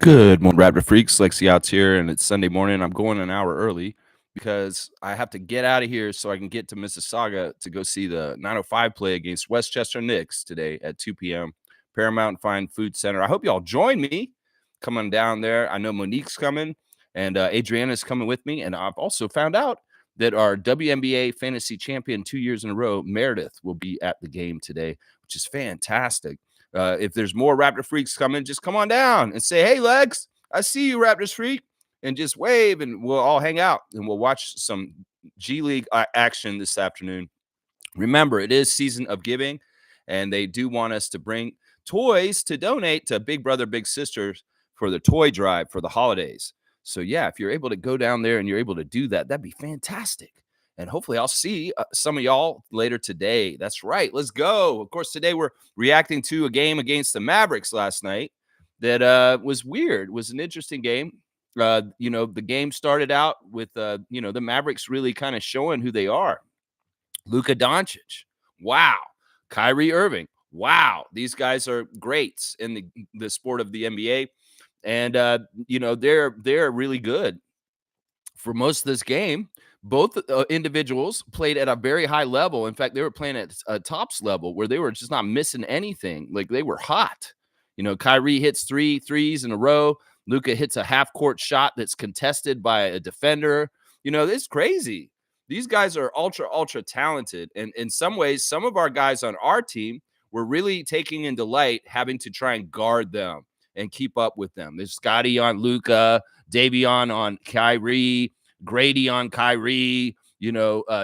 Good morning, Raptor Freaks. Lexi Outs here, and it's Sunday morning. I'm going an hour early because I have to get out of here so I can get to Mississauga to go see the 905 play against Westchester Knicks today at 2 p.m. Paramount Fine Food Center. I hope y'all join me coming down there. I know Monique's coming, and Adriana's coming with me. And I've also found out that our WNBA fantasy champion 2 years in a row, Meredith, will be at the game today, which is fantastic. If there's more Raptor Freaks coming, just come on down and say, "Hey, Lex, I see you, Raptors Freak," and just wave, and we'll all hang out and we'll watch some G League action this afternoon. Remember, it is season of giving, and they do want us to bring toys to donate to Big Brother Big Sisters for the toy drive for the holidays. So yeah, if you're able to go down there and you're able to do that, that'd be fantastic. And hopefully I'll see some of y'all later today. That's right. Let's go. Of course, today we're reacting to a game against the Mavericks last night that was weird. It was an interesting game. The game started out with, the Mavericks really kind of showing who they are. Luka Doncic. Wow. Kyrie Irving. Wow. These guys are greats in the sport of the NBA. And, they're really good. For most of this game, both individuals played at a very high level. In fact, they were playing at a tops level where they were just not missing anything. Like, they were hot. Kyrie hits 3 threes in a row. Luka hits a half-court shot that's contested by a defender. It's crazy. These guys are ultra, ultra talented. And in some ways, some of our guys on our team were really taking in delight having to try and guard them and keep up with them. There's Scotty on Luka, Davion on Kyrie, Grady on Kyrie,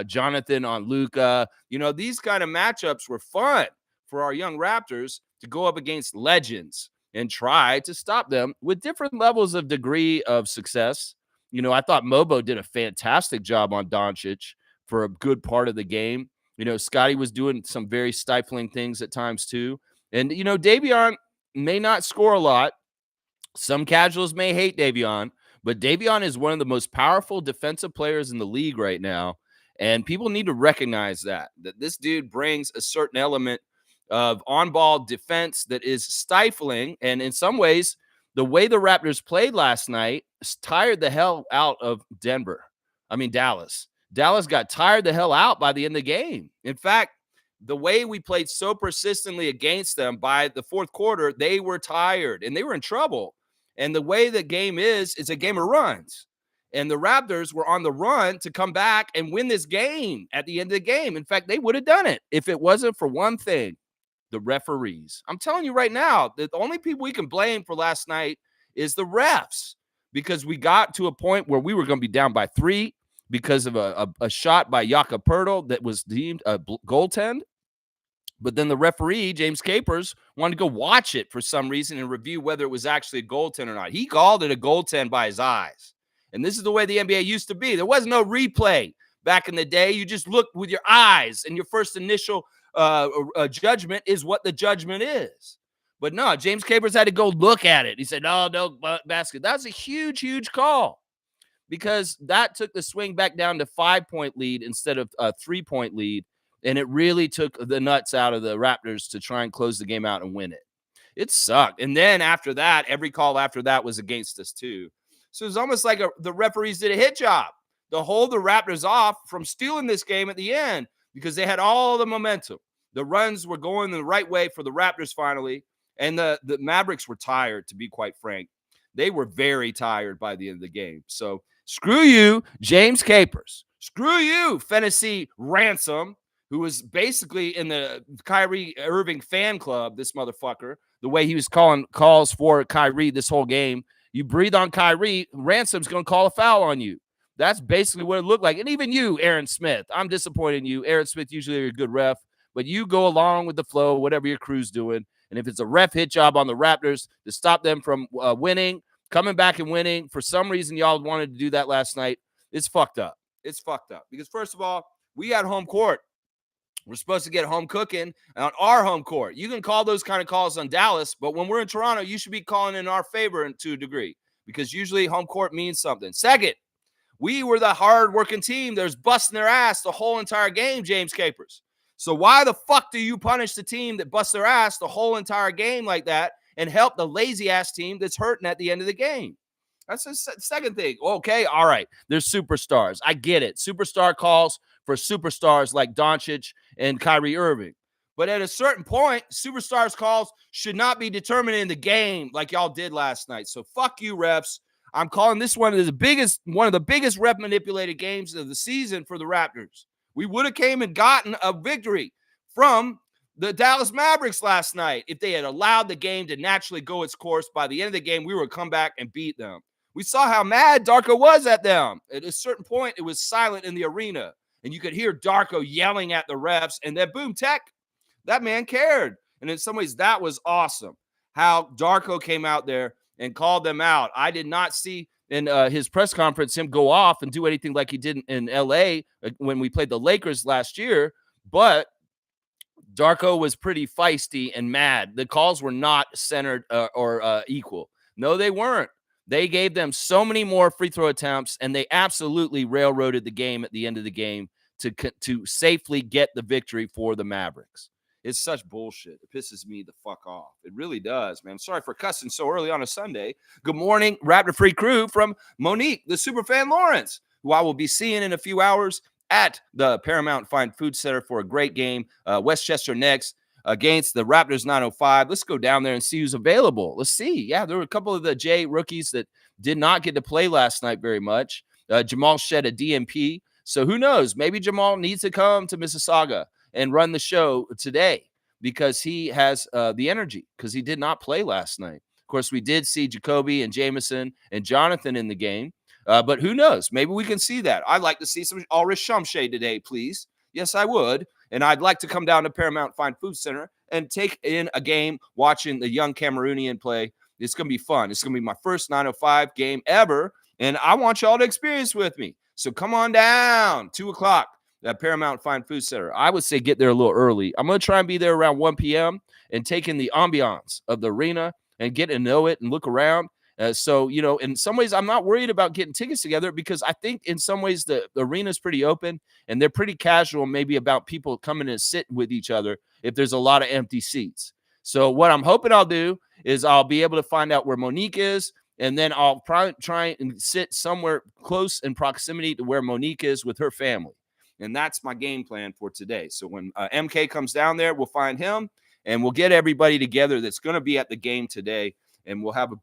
Jonathan on Luka. These kind of matchups were fun for our young Raptors to go up against legends and try to stop them with different levels of degree of success. I thought Mobo did a fantastic job on Doncic for a good part of the game. Scotty was doing some very stifling things at times too. And, Davion may not score a lot. Some casuals may hate Davion, but Davion is one of the most powerful defensive players in the league right now. And people need to recognize that this dude brings a certain element of on-ball defense that is stifling. And in some ways, the way the Raptors played last night tired the hell out of Dallas. Dallas got tired the hell out by the end of the game. In fact, the way we played so persistently against them by the fourth quarter, they were tired and they were in trouble. And the way the game is a game of runs. And the Raptors were on the run to come back and win this game at the end of the game. In fact, they would have done it if it wasn't for one thing: the referees. I'm telling you right now, the only people we can blame for last night is the refs, because we got to a point where we were going to be down by 3 because of a shot by Jakob Poeltl that was deemed a goaltend. But then the referee, James Capers, wanted to go watch it for some reason and review whether it was actually a goaltend or not. He called it a goaltend by his eyes. And this is the way the NBA used to be. There was no replay back in the day. You just looked with your eyes, and your first initial judgment is what the judgment is. But no, James Capers had to go look at it. He said, no basket. That's a huge, huge call, because that took the swing back down to 5-point lead instead of a 3-point lead. And it really took the nuts out of the Raptors to try and close the game out and win it. It sucked. And then after that, every call after that was against us too. So it's almost like the referees did a hit job to hold the Raptors off from stealing this game at the end, because they had all the momentum. The runs were going the right way for the Raptors finally. And the Mavericks were tired, to be quite frank. They were very tired by the end of the game. So screw you, James Capers. Screw you, Fantasy Ransom, who was basically in the Kyrie Irving fan club, this motherfucker, the way he was calling calls for Kyrie this whole game. You breathe on Kyrie, Ransom's going to call a foul on you. That's basically what it looked like. And even you, Aaron Smith, I'm disappointed in you. Aaron Smith, usually a good ref, but you go along with the flow, whatever your crew's doing. And if it's a ref hit job on the Raptors to stop them from winning, coming back and winning, for some reason y'all wanted to do that last night, it's fucked up. It's fucked up. Because first of all, we had home court. We're supposed to get home cooking on our home court. You can call those kind of calls on Dallas, but when we're in Toronto, you should be calling in our favor to a degree, because usually home court means something. Second, we were the hard-working team that was busting their ass the whole entire game, James Capers. So why the fuck do you punish the team that busts their ass the whole entire game like that and help the lazy ass team that's hurting at the end of the game. That's the second thing. Okay, all right. There's superstars. I get it. Superstar calls for superstars like Doncic and Kyrie Irving. But at a certain point, superstars calls should not be determining the game like y'all did last night. So fuck you, refs. I'm calling this one of the biggest ref manipulated games of the season for the Raptors. We would have came and gotten a victory from the Dallas Mavericks last night if they had allowed the game to naturally go its course. By the end of the game, we would come back and beat them. We saw how mad Darko was at them. At a certain point, it was silent in the arena, and you could hear Darko yelling at the refs, and then boom, Tech, that man cared. And in some ways, that was awesome, how Darko came out there and called them out. I did not see in his press conference him go off and do anything like he did in L.A. when we played the Lakers last year, but Darko was pretty feisty and mad. The calls were not centered or equal. No, they weren't. They gave them so many more free throw attempts, and they absolutely railroaded the game at the end of the game to safely get the victory for the Mavericks. It's such bullshit. It pisses me the fuck off. It really does, man. I'm sorry for cussing so early on a Sunday. Good morning, Raptor Free Crew from Monique, the superfan Lawrence, who I will be seeing in a few hours at the Paramount Fine Food Center for a great game. Westchester next against the Raptors 905. Let's go down there and see who's available. Let's see. Yeah, there were a couple of the J rookies that did not get to play last night very much. Jamal shed a DNP. So who knows? Maybe Jamal needs to come to Mississauga and run the show today because he has the energy because he did not play last night. Of course, we did see Jacoby and Jameson and Jonathan in the game. But who knows? Maybe we can see that. I'd like to see some Ulrich Shumshay today, please. Yes, I would. And I'd like to come down to Paramount Fine Food Center and take in a game watching the young Cameroonian play. It's going to be fun. It's going to be my first 905 game ever. And I want y'all to experience with me. So come on down, 2 o'clock at Paramount Fine Food Center. I would say get there a little early. I'm going to try and be there around 1 p.m. and take in the ambiance of the arena and get to know it and look around. So, you know, in some ways, I'm not worried about getting tickets together because I think in some ways the arena is pretty open and they're pretty casual, maybe about people coming and sit with each other if there's a lot of empty seats. So what I'm hoping I'll do is I'll be able to find out where Monique is, and then I'll probably try and sit somewhere close in proximity to where Monique is with her family. And that's my game plan for today. So when MK comes down there, we'll find him and we'll get everybody together that's going to be at the game today. And we'll have a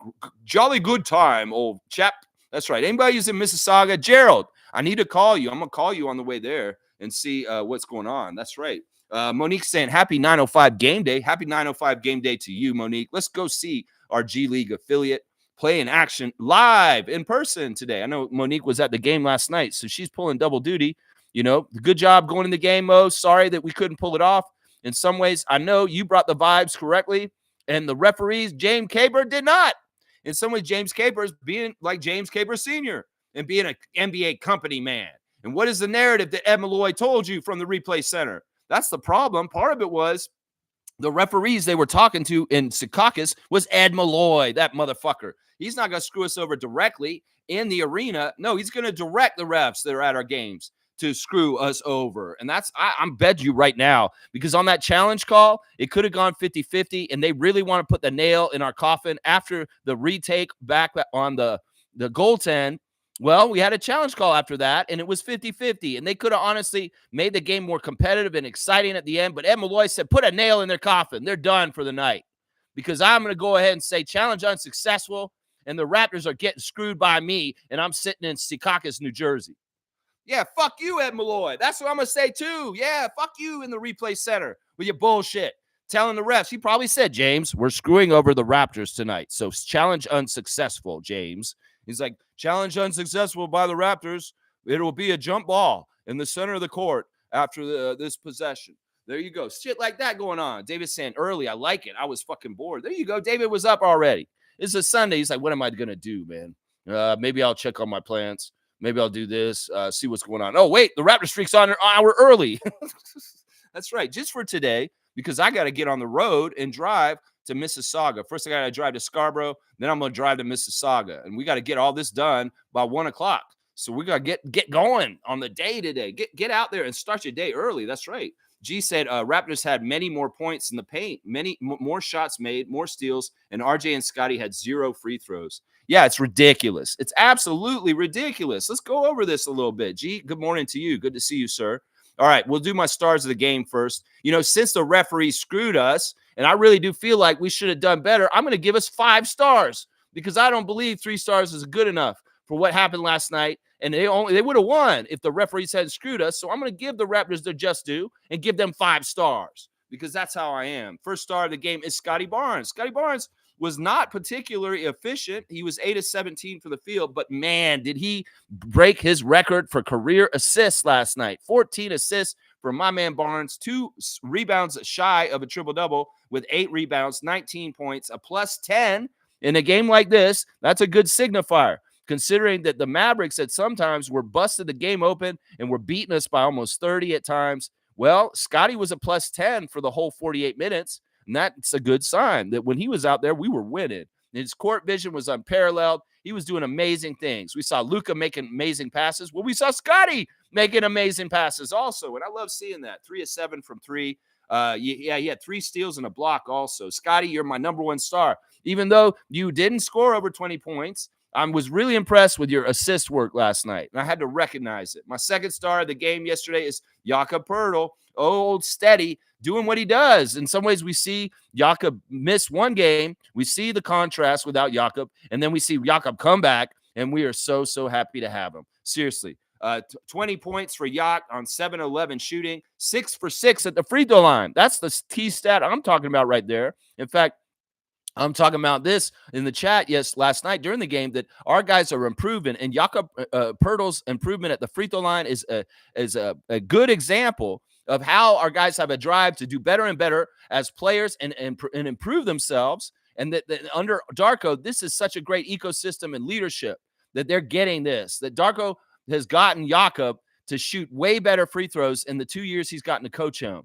jolly good time, old chap. That's right. Anybody who's in Mississauga, Gerald, I need to call you. I'm going to call you on the way there and see what's going on. That's right. Monique's saying, happy 905 game day. Happy 905 game day to you, Monique. Let's go see our G League affiliate play in action live in person today. I know Monique was at the game last night, so she's pulling double duty. You know, good job going in the game, Mo. Sorry that we couldn't pull it off. In some ways, I know you brought the vibes correctly. And the referees, James Caper, did not. In some ways, James Caper is being like James Caper Sr. and being an NBA company man. And what is the narrative that Ed Malloy told you from the replay center? That's the problem. Part of it was the referees they were talking to in Secaucus was Ed Malloy, that motherfucker. He's not going to screw us over directly in the arena. No, he's going to direct the refs that are at our games to screw us over. And that's, I'm bet you right now, because on that challenge call, it could have gone 50-50, and they really want to put the nail in our coffin after the retake back on the goaltend. Well, we had a challenge call after that, and it was 50-50, and they could have honestly made the game more competitive and exciting at the end, but Ed Malloy said, put a nail in their coffin. They're done for the night, because I'm going to go ahead and say challenge unsuccessful, and the Raptors are getting screwed by me, and I'm sitting in Secaucus, New Jersey. Yeah, fuck you, Ed Malloy. That's what I'm going to say, too. Yeah, fuck you in the replay center with your bullshit. Telling the refs, he probably said, James, we're screwing over the Raptors tonight. So challenge unsuccessful, James. He's like, challenge unsuccessful by the Raptors. It will be a jump ball in the center of the court after this possession. There you go. Shit like that going on. David's saying early, I like it. I was fucking bored. There you go. David was up already. It's a Sunday. He's like, what am I going to do, man? Maybe I'll check on my plants. Maybe I'll do this, see what's going on. Oh, wait, the Raptor streak's on an hour early. That's right, just for today, because I got to get on the road and drive to Mississauga. First, I got to drive to Scarborough. Then I'm going to drive to Mississauga. And we got to get all this done by 1 o'clock. So we got to get going on the day today. Get out there and start your day early. That's right. G said Raptors had many more points in the paint, many more shots made, more steals, and RJ and Scotty had 0 free throws. Yeah, it's ridiculous. It's absolutely ridiculous. Let's go over this a little bit. G, good morning to you. Good to see you, sir. All right, we'll do my stars of the game first. Since the referee screwed us, and I really do feel like we should have done better, I'm going to give us 5 stars because I don't believe 3 stars is good enough for what happened last night. And they would have won if the referees hadn't screwed us. So I'm going to give the Raptors their just due and give them 5 stars because that's how I am. First star of the game is Scotty Barnes. Scotty Barnes was not particularly efficient. He was 8 of 17 for the field, but man, did he break his record for career assists last night. 14 assists for my man Barnes, 2 rebounds shy of a triple-double with 8 rebounds, 19 points, a plus 10 in a game like this. That's a good signifier, considering that the Mavericks at sometimes were busted the game open and were beating us by almost 30 at times. Well, Scotty was a plus 10 for the whole 48 minutes, and that's a good sign that when he was out there, we were winning. His court vision was unparalleled. He was doing amazing things. We saw Luka making amazing passes. Well, we saw Scotty making amazing passes also, and I love seeing that. 3 of 7 from 3. He had 3 steals and a block also. Scotty, you're my number 1 star. Even though you didn't score over 20 points, I was really impressed with your assist work last night, and I had to recognize it. My second star of the game yesterday is Jakob Poeltl, old steady, doing what he does. In some ways, we see Jakob miss one game. We see the contrast without Jakob, and then we see Jakob come back, and we are so, so happy to have him. Seriously. 20 points for Yacht on 7-11 shooting, 6 for 6 at the free throw line. That's the key stat I'm talking about right there. In fact, I'm talking about this in the chat, last night during the game, that our guys are improving, and Jakob Poeltl's improvement at the free throw line is a good example of how our guys have a drive to do better and better as players and improve themselves. And that under Darko, this is such a great ecosystem and leadership that they're getting this, that Darko has gotten Jakob to shoot way better free throws in the 2 years he's gotten to coach him.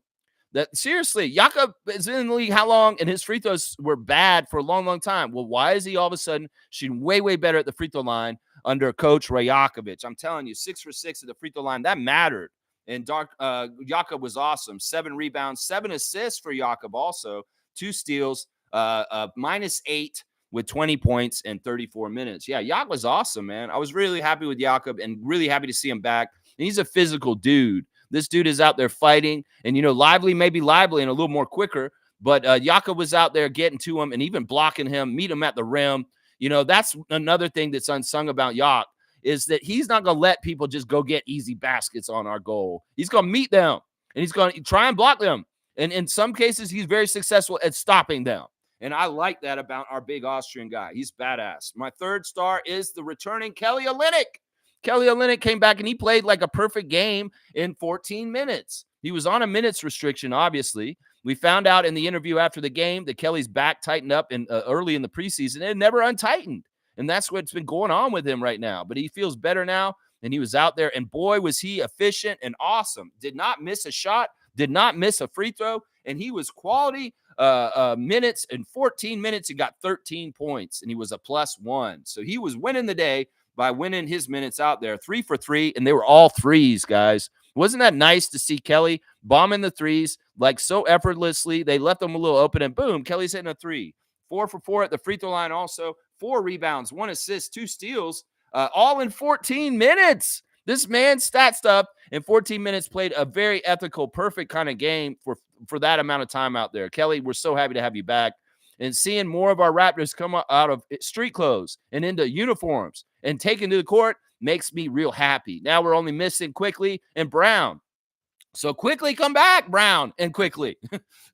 That seriously, Jakob is in the league how long? And his free throws were bad for a long, long time. Well, why is he all of a sudden shooting way, way better at the free throw line under Coach Rajakovic? I'm telling you, 6 for 6 at the free throw line, that mattered. And Jakob was awesome. 7 rebounds, 7 assists for Jakob also, 2 steals, -8 with 20 points and 34 minutes. Yeah, Jakob was awesome, man. I was really happy with Jakob and really happy to see him back. And he's a physical dude. This dude is out there fighting, and, Lively may be lively and a little more quicker, but Jakob was out there getting to him and even blocking him, meet him at the rim. That's another thing that's unsung about Jakob, is that he's not going to let people just go get easy baskets on our goal. He's going to meet them, and he's going to try and block them. And in some cases, he's very successful at stopping them. And I like that about our big Austrian guy. He's badass. My third star is the returning Kelly Olynyk. Kelly Olynyk came back and he played like a perfect game in 14 minutes. He was on a minutes restriction, obviously. We found out in the interview after the game that Kelly's back tightened up early in the preseason and never untightened. And that's what's been going on with him right now. But he feels better now, and he was out there, and boy, was he efficient and awesome. Did not miss a shot, did not miss a free throw, and he was quality minutes. In 14 minutes, he got 13 points, and he was a +1. So he was winning the day by winning his minutes out there. 3 for 3, and they were all threes, guys. Wasn't that nice to see Kelly bombing the threes like so effortlessly? They left them a little open, and boom, Kelly's hitting a 3. 4 for 4 at the free throw line also. 4 rebounds, 1 assist, 2 steals, all in 14 minutes. This man stat stuff in 14 minutes, played a very ethical, perfect kind of game for that amount of time out there. Kelly, we're so happy to have you back. And seeing more of our Raptors come out of street clothes and into uniforms and taken to the court makes me real happy. Now we're only missing Quickly and Brown. So quickly come back, Brown, and Quickly.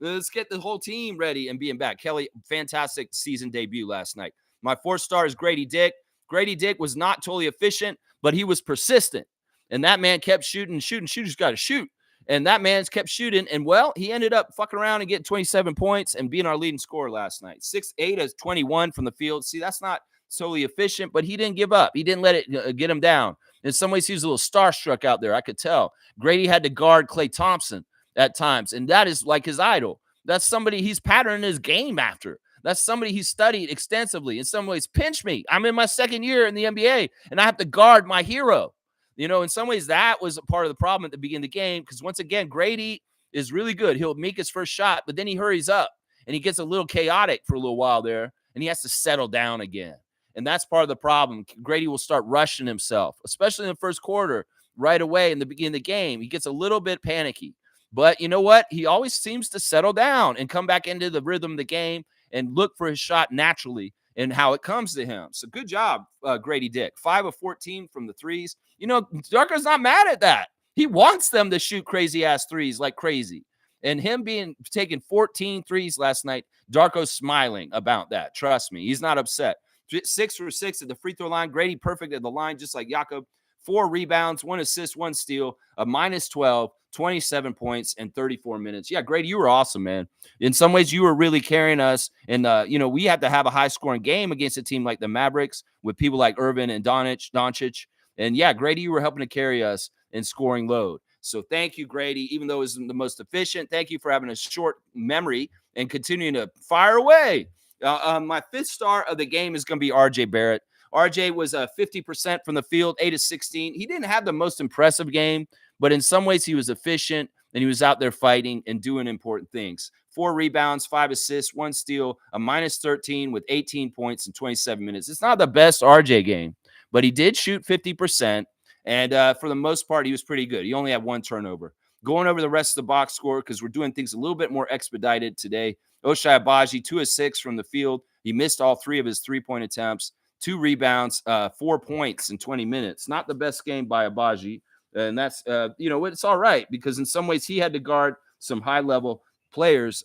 Let's get the whole team ready and being back. Kelly, fantastic season debut last night. My 4th star is Grady Dick. Grady Dick was not totally efficient, but he was persistent. And that man kept shooting. Shooters got to shoot. And that man's kept shooting. And, well, he ended up fucking around and getting 27 points and being our leading scorer last night. 8 of 21 from the field. See, that's not totally efficient, but he didn't give up. He didn't let it get him down. In some ways, he was a little starstruck out there. I could tell. Grady had to guard Klay Thompson at times, and that is like his idol. That's somebody he's patterning his game after. That's somebody he studied extensively. In some ways, pinch me. I'm in my 2nd year in the NBA, and I have to guard my hero. In some ways, that was a part of the problem at the beginning of the game, because once again, Grady is really good. He'll make his first shot, but then he hurries up and he gets a little chaotic for a little while there, and he has to settle down again. And that's part of the problem. Grady will start rushing himself, especially in the first quarter, right away in the beginning of the game. He gets a little bit panicky. But you know what? He always seems to settle down and come back into the rhythm of the game and look for his shot naturally and how it comes to him. So good job, Grady Dick. 5 of 14 from the threes. You know, Darko's not mad at that. He wants them to shoot crazy-ass threes like crazy. And him taking 14 threes last night, Darko's smiling about that. Trust me. He's not upset. 6 for 6 at the free throw line. Grady perfect at the line, just like Jakob. 4 rebounds, 1 assist, 1 steal, a minus 12, 27 points, and 34 minutes. Yeah, Grady, you were awesome, man. In some ways, you were really carrying us. And, we had to have a high-scoring game against a team like the Mavericks with people like Irvin and Doncic. And, yeah, Grady, you were helping to carry us in scoring load. So thank you, Grady. Even though it wasn't the most efficient, thank you for having a short memory and continuing to fire away. My 5th star of the game is going to be RJ Barrett. RJ was 50% from the field, 8 of 16. He didn't have the most impressive game, but in some ways he was efficient and he was out there fighting and doing important things. 4 rebounds, 5 assists, 1 steal, a minus 13 with 18 points in 27 minutes. It's not the best RJ game, but he did shoot 50%. And for the most part, he was pretty good. He only had 1 turnover. Going over the rest of the box score, because we're doing things a little bit more expedited today. Ochai Agbaji, 2 of 6 from the field. He missed all 3 of his 3-point attempts. 2 rebounds, 4 points in 20 minutes. Not the best game by Agbaji. And that's, it's all right because in some ways he had to guard some high-level players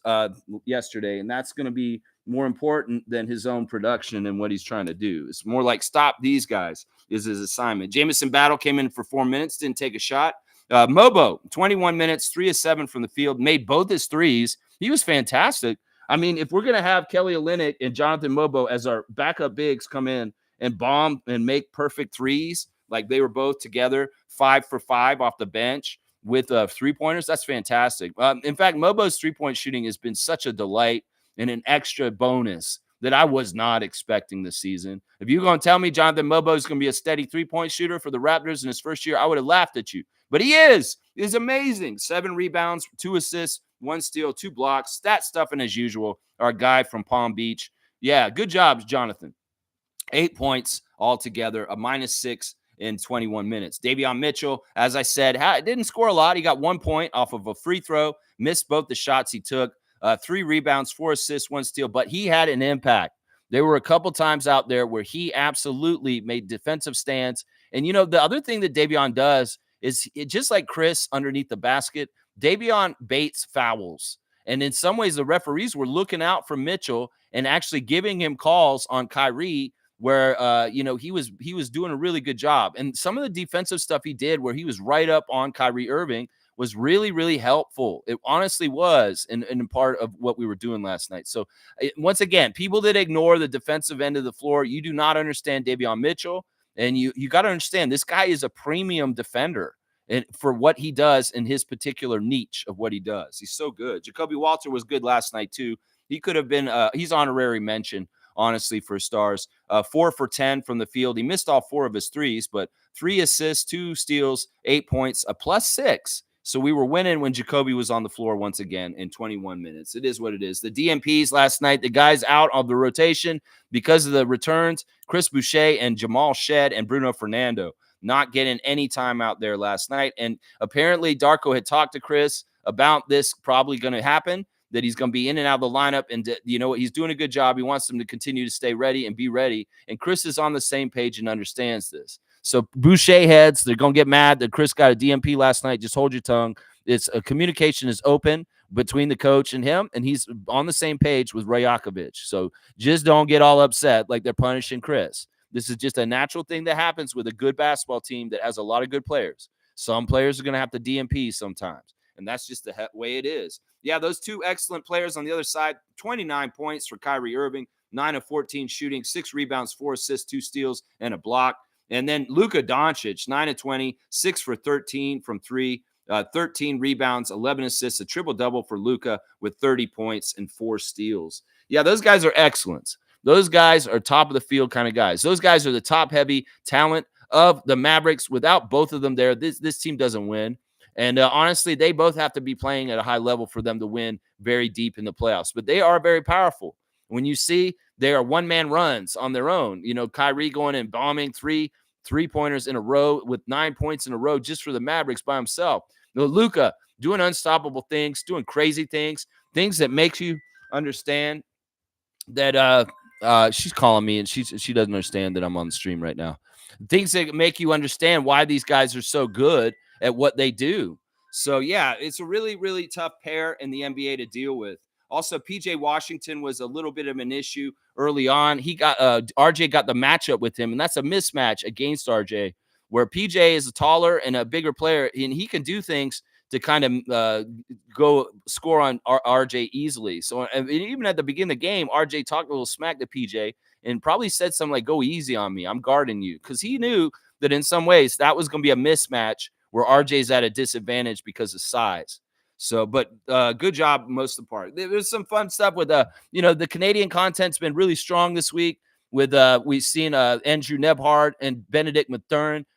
yesterday, and that's going to be more important than his own production and what he's trying to do. It's more like stop these guys is his assignment. Jamison Battle came in for 4 minutes, didn't take a shot. Mobo, 21 minutes, 3 of 7 from the field, made both his threes. He was fantastic. I mean, if we're going to have Kelly Olynyk and Jonathan Mobo as our backup bigs come in and bomb and make perfect threes, like they were both together, 5 for 5 off the bench with 3-pointers, that's fantastic. In fact, Mobo's 3-point shooting has been such a delight and an extra bonus that I was not expecting this season. If you're going to tell me Jonathan Mobo is going to be a steady 3-point shooter for the Raptors in his first year, I would have laughed at you. But he is. He's amazing. 7 rebounds, 2 assists, 1 steal, 2 blocks. Stat stuffing as usual. Our guy from Palm Beach. Yeah, good job, Jonathan. 8 points altogether, a minus 6 in 21 minutes. Davion Mitchell, as I said, didn't score a lot. He got 1 point off of a free throw, missed both the shots he took. 3 rebounds, 4 assists, 1 steal, but he had an impact. There were a couple times out there where he absolutely made defensive stands. And, the other thing that Davion does is just like Chris underneath the basket, Davion baits fouls. And in some ways, the referees were looking out for Mitchell and actually giving him calls on Kyrie where, he was doing a really good job. And some of the defensive stuff he did where he was right up on Kyrie Irving was really, really helpful. It honestly was in part of what we were doing last night. So once again, people that ignore the defensive end of the floor, you do not understand Davion Mitchell. And you got to understand this guy is a premium defender and for what he does in his particular niche of what he does. He's so good. Jacoby Walter was good last night too. He could have been, he's honorary mention, honestly, for stars. 4 for 10 from the field. He missed all 4 of his threes, but 3 assists, 2 steals, 8 points, a +6. So we were winning when Jacoby was on the floor once again in 21 minutes. It is what it is. The DMPs last night, the guys out of the rotation because of the returns, Chris Boucher and Jamal Shed and Bruno Fernando not getting any time out there last night. And apparently Darko had talked to Chris about this probably going to happen, that he's going to be in and out of the lineup. And you know what? He's doing a good job. He wants them to continue to stay ready and be ready. And Chris is on the same page and understands this. So Boucher heads, they're going to get mad that Chris got a DMP last night. Just hold your tongue. It's a communication is open between the coach and him, and he's on the same page with Rajakovic. So just don't get all upset like they're punishing Chris. This is just a natural thing that happens with a good basketball team that has a lot of good players. Some players are going to have to DMP sometimes, and that's just the way it is. Yeah, those 2 excellent players on the other side, 29 points for Kyrie Irving, 9 of 14 shooting, 6 rebounds, 4 assists, 2 steals, and a block. And then Luka Doncic, 9 of 20, 6 for 13 from 3, 13 rebounds, 11 assists, a triple-double for Luka with 30 points and 4 steals. Yeah, those guys are excellent. Those guys are top-of-the-field kind of guys. Those guys are the top-heavy talent of the Mavericks. Without both of them there, this team doesn't win. And honestly, they both have to be playing at a high level for them to win very deep in the playoffs. But they are very powerful. When you see they are one-man runs on their own, Kyrie going and bombing three-pointers in a row with 9 points in a row just for the Mavericks by himself. Luka doing unstoppable things, doing crazy things that makes you understand that she's calling me and she doesn't understand that I'm on the stream right now. Things that make you understand why these guys are so good at what they do. So yeah, it's a really, really tough pair in the NBA to deal with. Also, PJ Washington was a little bit of an issue early on. He got RJ got the matchup with him, and that's a mismatch against RJ, where PJ is a taller and a bigger player, and he can do things to kind of go score on RJ easily. So even at the beginning of the game, RJ talked a little smack to PJ and probably said something like, "Go easy on me. I'm guarding you," because he knew that in some ways that was going to be a mismatch where RJ's at a disadvantage because of size. So, but good job most of the part. There's some fun stuff with the Canadian content's been really strong this week. With we've seen Andrew Nebhard and Benedict Mathurin,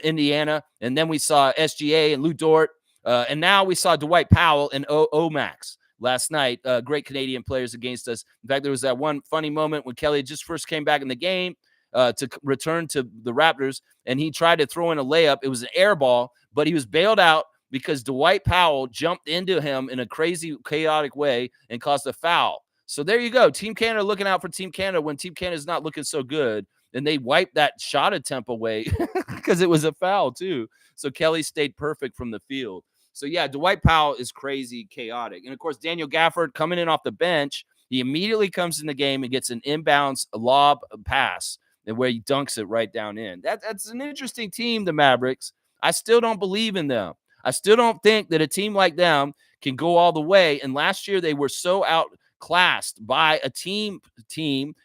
Indiana, and then we saw SGA and Lou Dort, and now we saw Dwight Powell and Omax last night. Great Canadian players against us. In fact, there was that one funny moment when Kelly just first came back in the game to return to the Raptors, and he tried to throw in a layup. It was an air ball, but he was bailed out because Dwight Powell jumped into him in a crazy, chaotic way and caused a foul. So there you go. Team Canada looking out for Team Canada when Team Canada is not looking so good. And they wiped that shot attempt away because it was a foul too. So Kelly stayed perfect from the field. So yeah, Dwight Powell is crazy, chaotic. And of course, Daniel Gafford coming in off the bench, he immediately comes in the game and gets an inbounds lob pass and where he dunks it right down in. That's an interesting team, the Mavericks. I still don't believe in them. I still don't think that a team like them can go all the way. And last year they were so outclassed by a team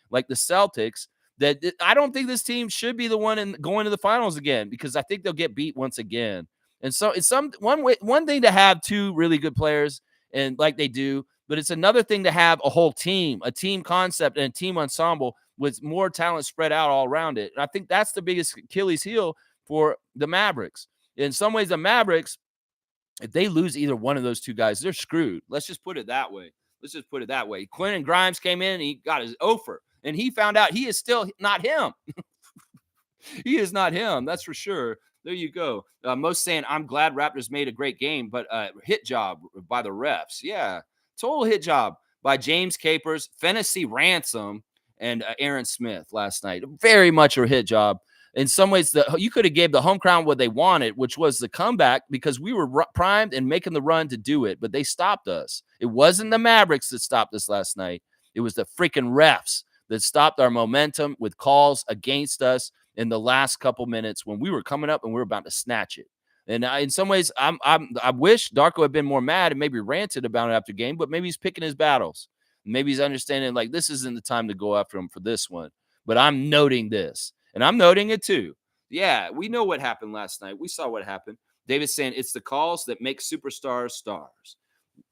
like the Celtics that I don't think this team should be the one going to the finals again, because I think they'll get beat once again. And so it's one thing to have two really good players and like they do, but it's another thing to have a whole team, a team concept and a team ensemble with more talent spread out all around it. And I think that's the biggest Achilles heel for the Mavericks. In some ways, the Mavericks, if they lose either one of those two guys, they're screwed. Let's just put it that way. Quentin Grimes came in and he got his offer, and he found out he is still not him. He is not him. That's for sure. There you go. Most saying, I'm glad Raptors made a great game, but hit job by the refs. Yeah, total hit job by James Capers, Fantasy Ransom, and Aaron Smith last night. Very much a hit job. In some ways, you could have gave the home crowd what they wanted, which was the comeback, because we were primed and making the run to do it, but they stopped us. It wasn't the Mavericks that stopped us last night. It was the freaking refs that stopped our momentum with calls against us in the last couple minutes when we were coming up and we were about to snatch it. And in some ways, I wish Darko had been more mad and maybe ranted about it after game, but maybe he's picking his battles. Maybe he's understanding, like, this isn't the time to go after him for this one. But I'm noting this, and I'm noting it too. Yeah, we know what happened last night. We saw what happened. David's saying it's the calls that make superstars stars.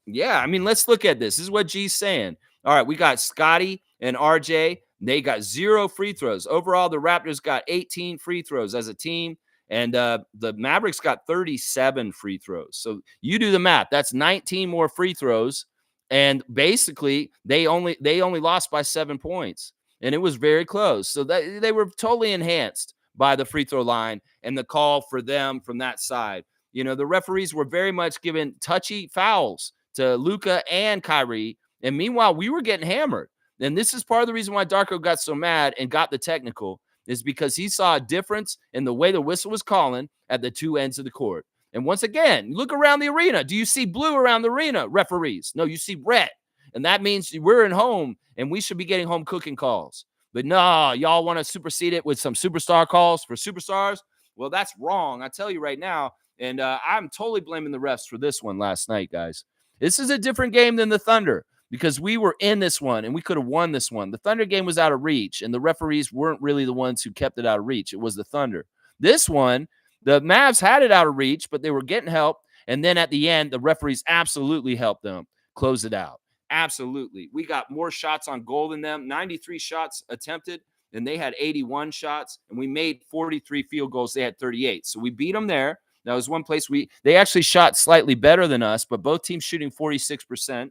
Yeah, I mean, let's look at this. This is what G's saying. All right, we got Scotty and RJ. They got 0 free throws. Overall, the Raptors got 18 free throws as a team, and the Mavericks got 37 free throws. So you do the math. That's 19 more free throws, and basically they only lost by 7 points, and it was very close. So they were totally enhanced by the free throw line and the call for them from that side. The referees were very much giving touchy fouls to Luka and Kyrie, and meanwhile we were getting hammered. And this is part of the reason why Darko got so mad and got the technical, is because he saw a difference in the way the whistle was calling at the two ends of the court. And once again, look around the arena. Do you see blue around the arena, referees? No, you see red. And that means we're in home and we should be getting home cooking calls. But no, y'all want to supersede it with some superstar calls for superstars? Well, that's wrong. I tell you right now. And I'm totally blaming the refs for this one last night, guys. This is a different game than the Thunder, because we were in this one and we could have won this one. The Thunder game was out of reach, and the referees weren't really the ones who kept it out of reach. It was the Thunder. This one, the Mavs had it out of reach, but they were getting help. And then at the end, the referees absolutely helped them close it out. Absolutely. We got more shots on goal than them, 93 shots attempted, and they had 81 shots, and we made 43 field goals. They had 38. So we beat them there. That was one place they actually shot slightly better than us, but both teams shooting 46%.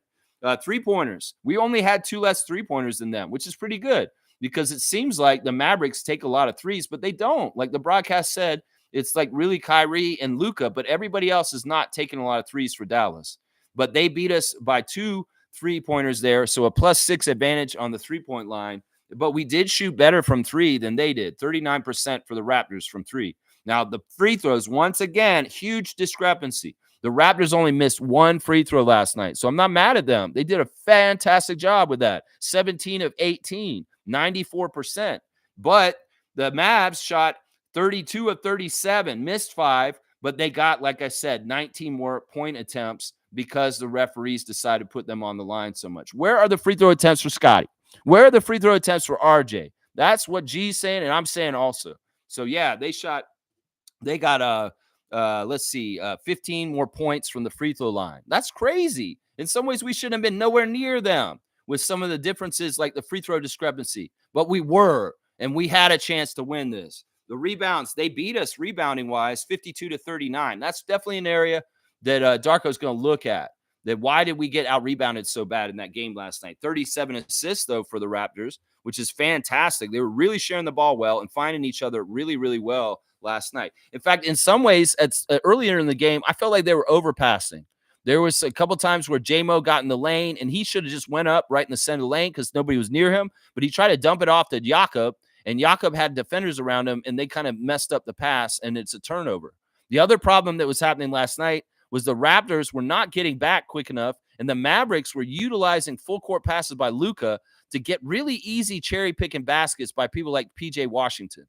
Three-pointers. We only had 2 less three-pointers than them, which is pretty good because it seems like the Mavericks take a lot of threes, but they don't. Like the broadcast said, it's like really Kyrie and Luka, but everybody else is not taking a lot of threes for Dallas. But they beat us by 2 3-pointers there, so a +6 advantage on the three-point line. But we did shoot better from three than they did, 39% for the Raptors from three. Now, the free throws, once again, huge discrepancy. The Raptors only missed 1 free throw last night, so I'm not mad at them. They did a fantastic job with that. 17 of 18, 94%. But the Mavs shot 32 of 37, missed 5, but they got, like I said, 19 more point attempts because the referees decided to put them on the line so much. Where are the free throw attempts for Scotty? Where are the free throw attempts for RJ? That's what G's saying, and I'm saying also. So, yeah, they got 15 more points from the free throw line. That's crazy. In some ways, we shouldn't have been nowhere near them with some of the differences like the free throw discrepancy. But we were, and we had a chance to win this. The rebounds, they beat us rebounding-wise, 52-39. That's definitely an area that Darko's going to look at. That why did we get out-rebounded so bad in that game last night? 37 assists, though, for the Raptors, which is fantastic. They were really sharing the ball well and finding each other really, really well last night. In fact, in some ways, earlier in the game, I felt like they were overpassing. There was a couple times where J-Mo got in the lane, and he should have just went up right in the center of the lane because nobody was near him, but he tried to dump it off to Jakob, and Jakob had defenders around him, and they kind of messed up the pass, and it's a turnover. The other problem that was happening last night was the Raptors were not getting back quick enough, and the Mavericks were utilizing full court passes by Luka to get really easy cherry-picking baskets by people like P.J. Washington.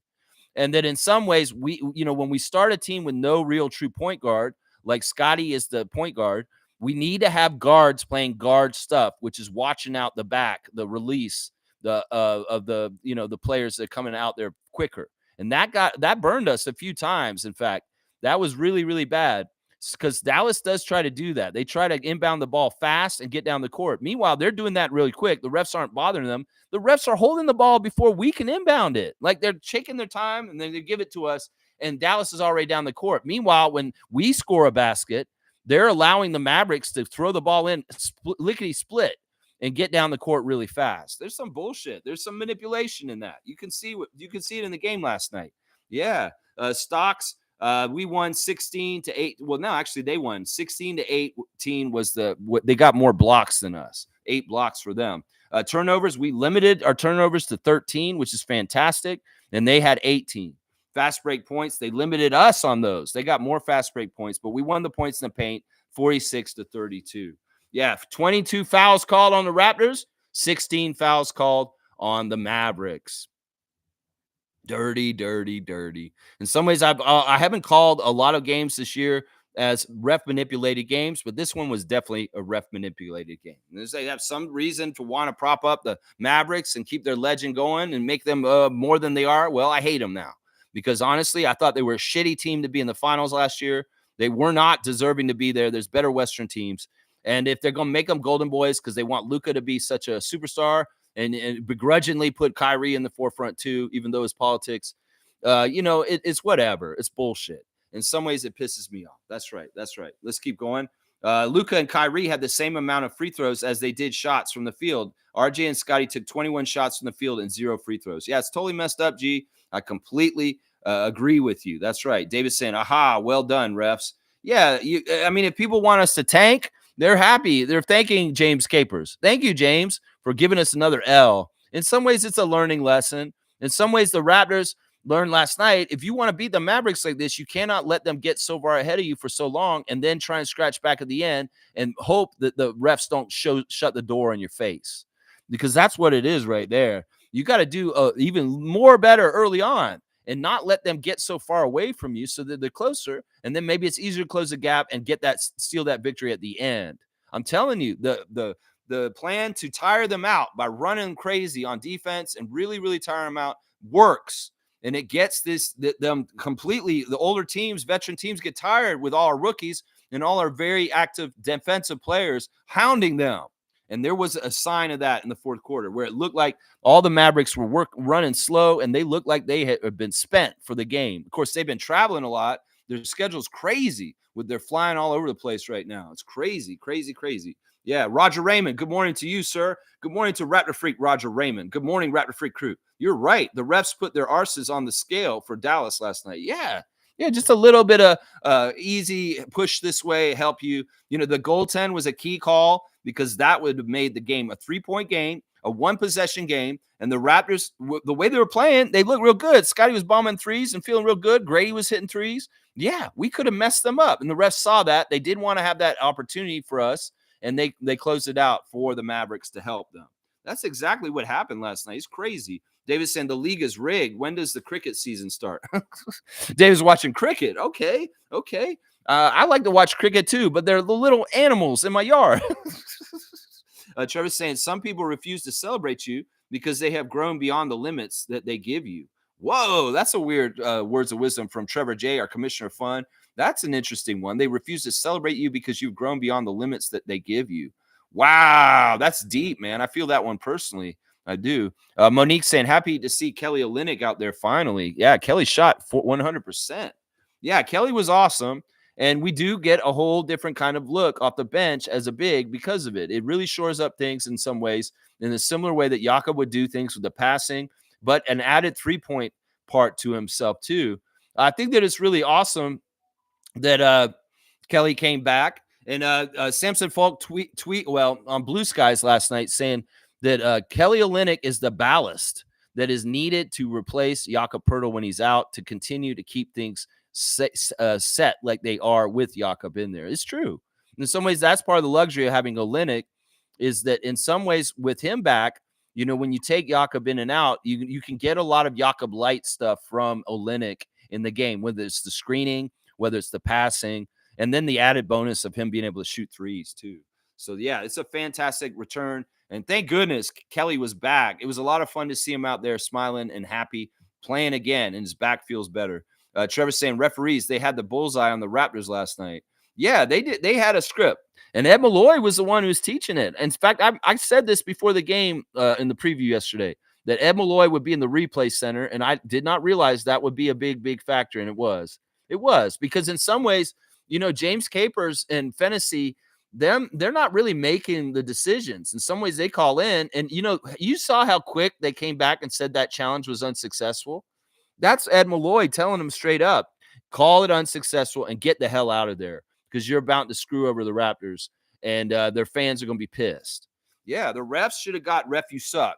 And that in some ways, when we start a team with no real true point guard, like Scotty is the point guard, we need to have guards playing guard stuff, which is watching out the back, the release, the players that are coming out there quicker. And that burned us a few times. In fact, that was really, really bad because Dallas does try to do that. They try to inbound the ball fast and get down the court. Meanwhile, they're doing that really quick. The refs aren't bothering them. The refs are holding the ball before we can inbound it. Like they're taking their time and then they give it to us, and Dallas is already down the court. Meanwhile, when we score a basket, they're allowing the Mavericks to throw the ball in lickety-split and get down the court really fast. There's some bullshit. There's some manipulation in that. You can see it in the game last night. Yeah. Stocks. We won 16-8. Well, no, actually, they won 16-18. They got more blocks than us. 8 blocks for them. Turnovers, we limited our turnovers to 13, which is fantastic, and they had 18. Fast break points, they limited us on those. They got more fast break points, but we won the points in the paint, 46-32. Yeah, 22 fouls called on the Raptors, 16 fouls called on the Mavericks. Dirty, dirty, dirty. In some ways, I haven't called a lot of games this year as ref manipulated games, but this one was definitely a ref manipulated game. And they have some reason to want to prop up the Mavericks and keep their legend going and make them more than they are. Well, I hate them now because honestly, I thought they were a shitty team to be in the finals last year. They were not deserving to be there. There's better Western teams. And if they're going to make them Golden Boys because they want Luka to be such a superstar and begrudgingly put Kyrie in the forefront too, even though it's politics, it's whatever. It's bullshit. In some ways, it pisses me off. That's right. Let's keep going. Luka and Kyrie had the same amount of free throws as they did shots from the field. RJ and Scotty took 21 shots from the field and 0 free throws. Yeah, it's totally messed up, G. I completely agree with you. That's right. David's saying, aha, well done, refs. Yeah, if people want us to tank, they're happy. They're thanking James Capers. Thank you, James, for giving us another L. In some ways, it's a learning lesson. In some ways, the Raptors learned last night, if you want to beat the Mavericks like this, you cannot let them get so far ahead of you for so long and then try and scratch back at the end and hope that the refs don't shut the door in your face, because that's what it is right there. You got to do even more better early on and not let them get so far away from you so that they're closer, and then maybe it's easier to close the gap and steal that victory at the end. I'm telling you, the plan to tire them out by running crazy on defense and really, really tire them out works. And it gets them completely, the older teams, veteran teams get tired with all our rookies and all our very active defensive players hounding them. And there was a sign of that in the fourth quarter where it looked like all the Mavericks were running slow and they looked like they had been spent for the game. Of course, they've been traveling a lot Their schedule's crazy with they're flying all over the place right now. It's crazy, crazy, crazy. Yeah, Roger Raymond, good morning to you, sir. Good morning to Raptor Freak Roger Raymond. Good morning, Raptor Freak crew. You're right. The refs put their arses on the scale for Dallas last night. Yeah. Yeah, just a little bit of easy push this way, help you. The goaltend was a key call because that would have made the game a 3-point game, a one-possession game, and the Raptors, the way they were playing, they looked real good. Scotty was bombing threes and feeling real good. Grady was hitting threes. Yeah, we could have messed them up, and the refs saw that. They didn't want to have that opportunity for us, and they closed it out for the Mavericks to help them. That's exactly what happened last night. It's crazy. David saying the league is rigged. When does the cricket season start? David's watching cricket. Okay. I like to watch cricket too, but they're the little animals in my yard. Trevor's saying some people refuse to celebrate you because they have grown beyond the limits that they give you. Whoa, that's a weird words of wisdom from Trevor J., our commissioner of fun. That's an interesting one. They refuse to celebrate you because you've grown beyond the limits that they give you. Wow, that's deep, man. I feel that one personally. I do. Monique saying, happy to see Kelly Olynyk out there finally. Yeah, Kelly shot 100%. Yeah, Kelly was awesome. And we do get a whole different kind of look off the bench as a big because of it. It really shores up things in some ways in a similar way that Jakob would do things with the passing, but an added 3-point part to himself too. I think that it's really awesome that Kelly came back. And Samson Falk tweet on Blue Skies last night saying that Kelly Olynyk is the ballast that is needed to replace Jakob Poeltl when he's out to continue to keep things set like they are with Jakob in there. It's true. In some ways, that's part of the luxury of having Olynyk is that in some ways with him back, when you take Jakob in and out, you can get a lot of Jakob light stuff from Olynyk in the game, whether it's the screening, whether it's the passing, and then the added bonus of him being able to shoot threes too. So yeah, it's a fantastic return. And thank goodness Kelly was back. It was a lot of fun to see him out there smiling and happy, playing again, and his back feels better. Trevor's saying referees, they had the bullseye on the Raptors last night. Yeah, they did. They had a script. And Ed Malloy was the one who was teaching it. In fact, I said this before the game in the preview yesterday, that Ed Malloy would be in the replay center, and I did not realize that would be a big, big factor, and it was. It was, because in some ways, James Capers and Fennessy, they're not really making the decisions. In some ways, they call in, and you saw how quick they came back and said that challenge was unsuccessful. That's Ed Malloy telling them straight up, call it unsuccessful and get the hell out of there because you're about to screw over the Raptors, and their fans are going to be pissed. Yeah, the refs should have got ref you suck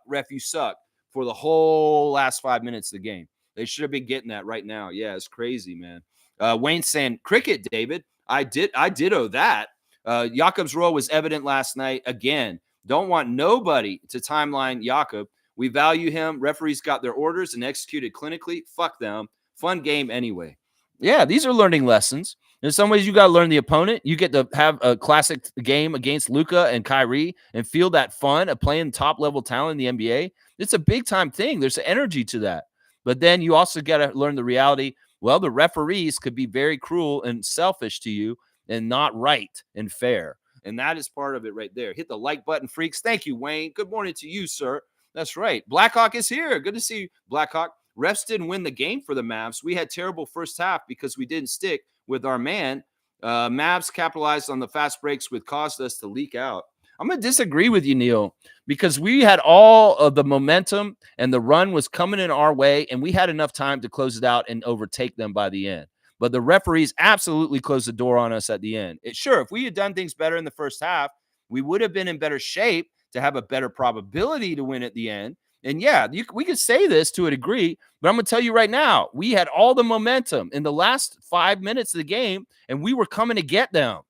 for the whole last 5 minutes of the game. They should have been getting that right now. Yeah, it's crazy, man. Wayne's saying, cricket, David. I ditto that. Jakob's role was evident last night. Again, don't want nobody to timeline Jakob. We value him. Referees got their orders and executed clinically. Fuck them. Fun game anyway. Yeah, these are learning lessons. In some ways, you got to learn the opponent. You get to have a classic game against Luka and Kyrie and feel that fun of playing top-level talent in the NBA. It's a big-time thing. There's an energy to that. But then you also got to learn the reality. Well, the referees could be very cruel and selfish to you and not right and fair. And that is part of it right there. Hit the like button, freaks. Thank you, Wayne. Good morning to you, sir. That's right. Blackhawk is here. Good to see you, Blackhawk. Refs didn't win the game for the Mavs. We had terrible first half because we didn't stick with our man. Mavs capitalized on the fast breaks, which caused us to leak out. I'm going to disagree with you, Neil, because we had all of the momentum and the run was coming in our way, and we had enough time to close it out and overtake them by the end. But the referees absolutely closed the door on us at the end. Sure, if we had done things better in the first half, we would have been in better shape to have a better probability to win at the end. And yeah, we could say this to a degree, but I'm going to tell you right now, we had all the momentum in the last 5 minutes of the game, and we were coming to get them.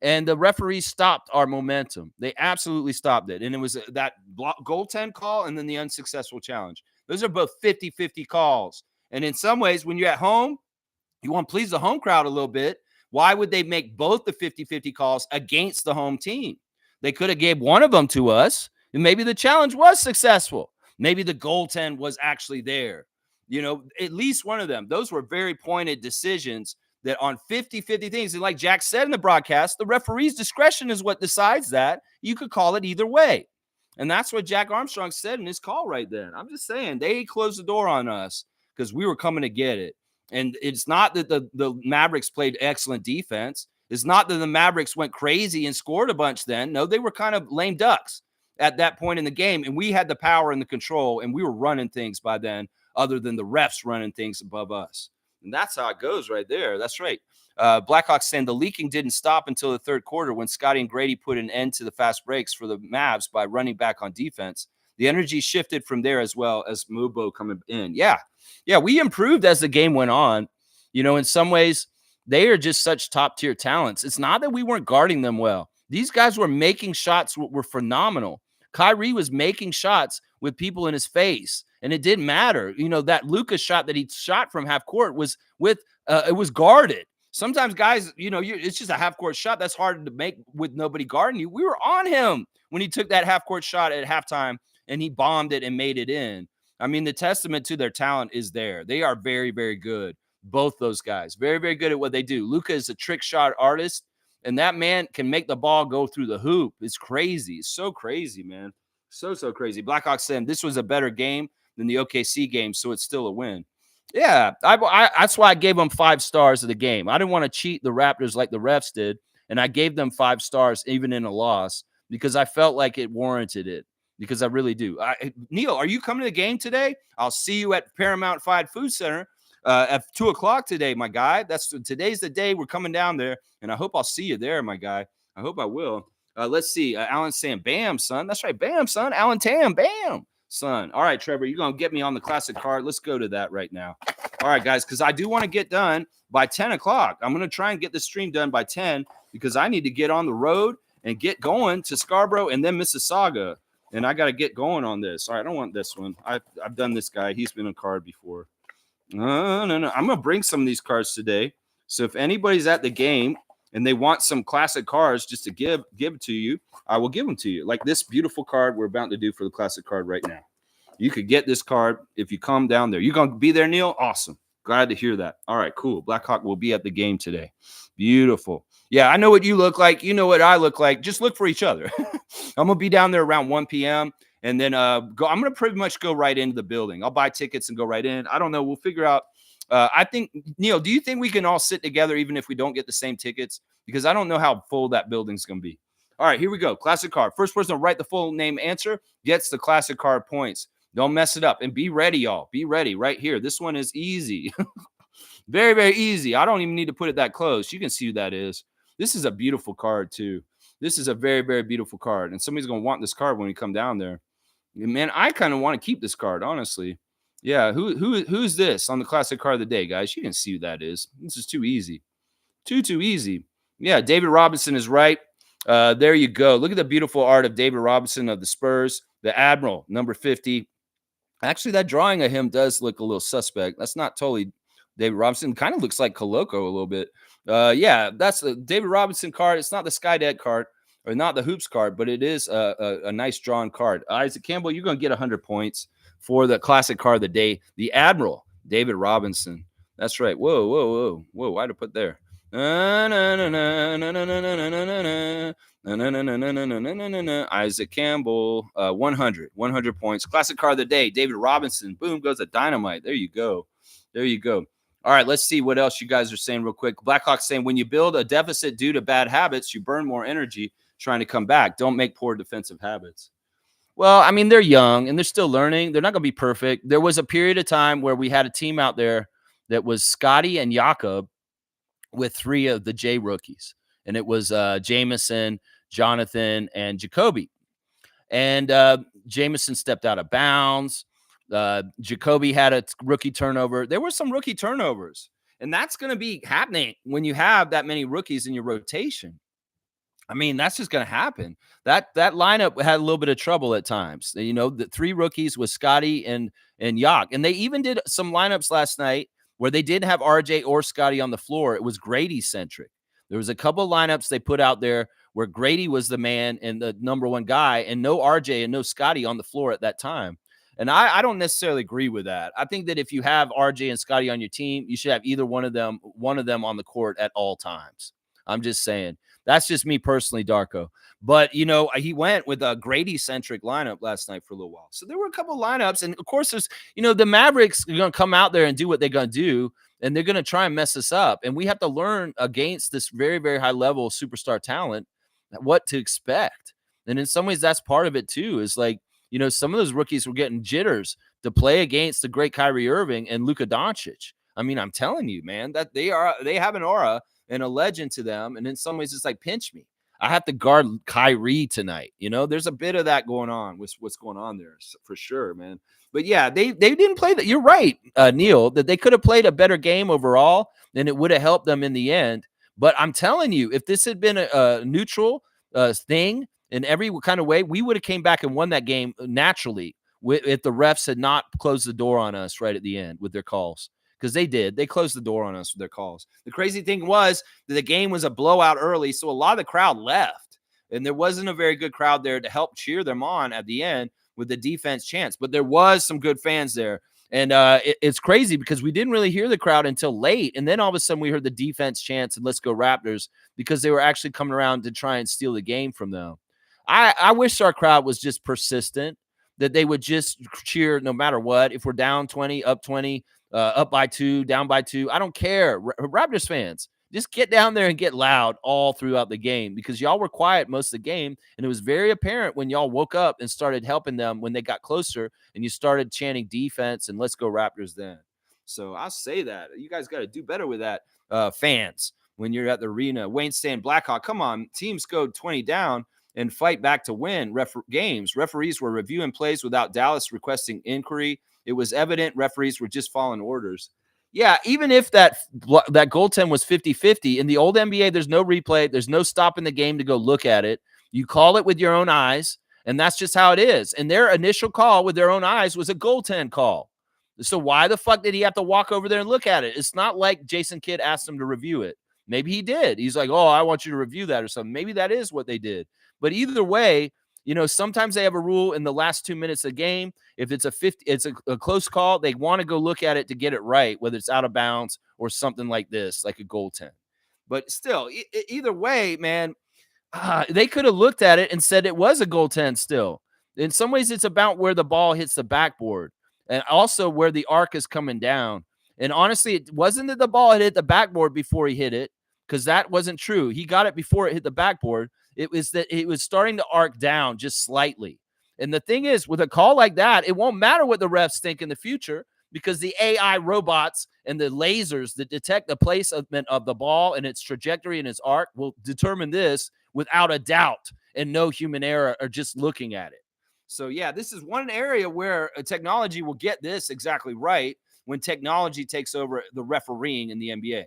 And the referees stopped our momentum. They absolutely stopped it. And it was that goaltend call and then the unsuccessful challenge. Those are both 50-50 calls. And in some ways, when you're at home, you want to please the home crowd a little bit. Why would they make both the 50-50 calls against the home team? They could have gave one of them to us, and maybe the challenge was successful. Maybe the goaltend was actually there. At least one of them. Those were very pointed decisions that on 50-50 things, and like Jack said in the broadcast, the referee's discretion is what decides that. You could call it either way. And that's what Jack Armstrong said in his call right then. I'm just saying, they closed the door on us because we were coming to get it. And it's not that the Mavericks played excellent defense. It's not that the Mavericks went crazy and scored a bunch then. No, they were kind of lame ducks at that point in the game. And we had the power and the control, and we were running things by then, other than the refs running things above us. And that's how it goes right there. That's right. Blackhawks saying the leaking didn't stop until the third quarter when Scotty and Grady put an end to the fast breaks for the Mavs by running back on defense. The energy shifted from there as well as Mubo coming in. Yeah, we improved as the game went on. In some ways, they are just such top-tier talents. It's not that we weren't guarding them well. These guys were making shots were phenomenal. Kyrie was making shots with people in his face, and it didn't matter. That Lucas shot that he shot from half court was it was guarded. Sometimes guys, it's just a half court shot that's hard to make with nobody guarding you. We were on him when he took that half court shot at halftime, and he bombed it and made it in. I mean, the testament to their talent is there. They are very, very good. Both those guys, very, very good at what they do. Luka is a trick shot artist, and that man can make the ball go through the hoop. It's crazy. It's so crazy, man. So crazy. Blackhawks saying this was a better game than the OKC game, so it's still a win. Yeah, that's why I gave them 5 stars of the game. I didn't want to cheat the Raptors like the refs did, and I gave them 5 stars even in a loss because I felt like it warranted it. Because I really do. Neil, are you coming to the game today? I'll see you at Paramount Fried Food Center at 2:00 today, my guy. Today's the day we're coming down there, and I hope I'll see you there, my guy. I hope I will. Let's see. Alan's saying, "Bam, son." That's right, bam, son. Alan Tam, bam, son. All right, Trevor, you're gonna get me on the classic card. Let's go to that right now. All right, guys, because I do want to get done by 10:00. I'm gonna try and get the stream done by 10 because I need to get on the road and get going to Scarborough and then Mississauga. And I got to get going on this. All right, I don't want this one. I've done this guy. He's been a card before. No. I'm going to bring some of these cards today. So if anybody's at the game and they want some classic cards just to give it to you, I will give them to you. Like this beautiful card we're about to do for the classic card right now. You could get this card if you come down there. You're going to be there, Neil? Awesome. Glad to hear that. All right, cool. Blackhawk will be at the game today. Beautiful. Yeah, I know what you look like. You know what I look like. Just look for each other. I'm going to be down there around 1 p.m. and then I'm going to pretty much go right into the building. I'll buy tickets and go right in. I don't know. We'll figure out. I think, Neil, do you think we can all sit together even if we don't get the same tickets? Because I don't know how full that building's going to be. All right, here we go. Classic card. First person to write the full name answer gets the classic card points. Don't mess it up. And be ready, y'all. Be ready right here. This one is easy. Very, very easy. I don't even need to put it that close. You can see who that is. This is a beautiful card, too. This is a very, very beautiful card. And somebody's going to want this card when we come down there. Man, I kind of want to keep this card, honestly. Yeah, who's this on the classic card of the day, guys? You can see who that is. This is too easy. Too easy. Yeah, David Robinson is right. There you go. Look at the beautiful art of David Robinson of the Spurs. The Admiral, number 50. Actually, that drawing of him does look a little suspect. That's not totally David Robinson. Kind of looks like Coloco a little bit. Yeah, that's the David Robinson card. It's not the Skydeck card or not the Hoops card, but it is a nice drawn card. Isaac Campbell, you're going to get 100 points for the classic card of the day. The Admiral, David Robinson. That's right. Whoa. Why'd I put there? Isaac Campbell, 100 points. Classic card of the day, David Robinson. Boom, goes a dynamite. There you go. All right, let's see what else you guys are saying real quick. Blackhawks saying when you build a deficit due to bad habits, you burn more energy trying to come back. Don't make poor defensive habits. Well, I mean, they're young and they're still learning. They're not going to be perfect. There was a period of time where we had a team out there that was Scotty and Jakob with 3 of the J rookies. And it was Jameson, Jonathan, and Jacoby. And Jameson stepped out of bounds. Jacoby had a rookie turnover. There were some rookie turnovers. And that's going to be happening when you have that many rookies in your rotation. I mean, that's just going to happen. That lineup had a little bit of trouble at times. The 3 rookies with Scotty and Yak. And they even did some lineups last night where they didn't have RJ or Scotty on the floor. It was Grady-centric. There was a couple of lineups they put out there where Grady was the man and the number 1 guy and no RJ and no Scotty on the floor at that time. And I don't necessarily agree with that. I think that if you have RJ and Scotty on your team, you should have either one of them on the court at all times. I'm just saying. That's just me personally, Darko. But, he went with a Grady-centric lineup last night for a little while. So there were a couple of lineups. And, of course, there's, the Mavericks are going to come out there and do what they're going to do. and they're going to try and mess us up. And we have to learn against this very, very high level superstar talent what to expect. And in some ways, that's part of it too. Is like, some of those rookies were getting jitters to play against the great Kyrie Irving and Luka Doncic. I mean, I'm telling you, man, that they have an aura and a legend to them. And in some ways, it's like, pinch me. I have to guard Kyrie tonight. There's a bit of that going on with what's going on there for sure, man. But yeah, they didn't play that. You're right, Neil, that they could have played a better game overall, and it would have helped them in the end. But I'm telling you, if this had been a neutral thing in every kind of way, we would have came back and won that game naturally if the refs had not closed the door on us right at the end with their calls. Because they did. They closed the door on us with their calls. The crazy thing was that the game was a blowout early, so a lot of the crowd left. And there wasn't a very good crowd there to help cheer them on at the end with the defense chants. But there was some good fans there. And it's crazy because we didn't really hear the crowd until late. And then all of a sudden we heard the defense chants and let's go Raptors because they were actually coming around to try and steal the game from them. I wish our crowd was just persistent, that they would just cheer no matter what. If we're down 20, up 20, up by 2, down by 2, I don't care. Raptors fans, just get down there and get loud all throughout the game because y'all were quiet most of the game. And it was very apparent when y'all woke up and started helping them when they got closer and you started chanting defense and let's go Raptors then. So I'll say that. You guys got to do better with that, fans, when you're at the arena. Wayne saying, Blackhawk, come on. Teams go 20 down and fight back to win games. Referees were reviewing plays without Dallas requesting inquiry. It was evident referees were just following orders. Yeah, even if that goaltend was 50-50, in the old NBA, there's no replay. There's no stopping the game to go look at it. You call it with your own eyes, and that's just how it is. And their initial call with their own eyes was a goaltend call. So why the fuck did he have to walk over there and look at it? It's not like Jason Kidd asked him to review it. Maybe he did. He's like, oh, I want you to review that or something. Maybe that is what they did. But either way, sometimes they have a rule in the last 2 minutes of the game. If it's a close call, they want to go look at it to get it right, whether it's out of bounds or something like this, like a goaltend. But still, either way, man, they could have looked at it and said it was a goaltend still. In some ways, it's about where the ball hits the backboard and also where the arc is coming down. And honestly, it wasn't that the ball had hit the backboard before he hit it, because that wasn't true. He got it before it hit the backboard. It was that it was starting to arc down just slightly. And the thing is, with a call like that, it won't matter what the refs think in the future because the AI robots and the lasers that detect the placement of the ball and its trajectory and its arc will determine this without a doubt and no human error or just looking at it. So, yeah, this is one area where technology will get this exactly right when technology takes over the refereeing in the NBA.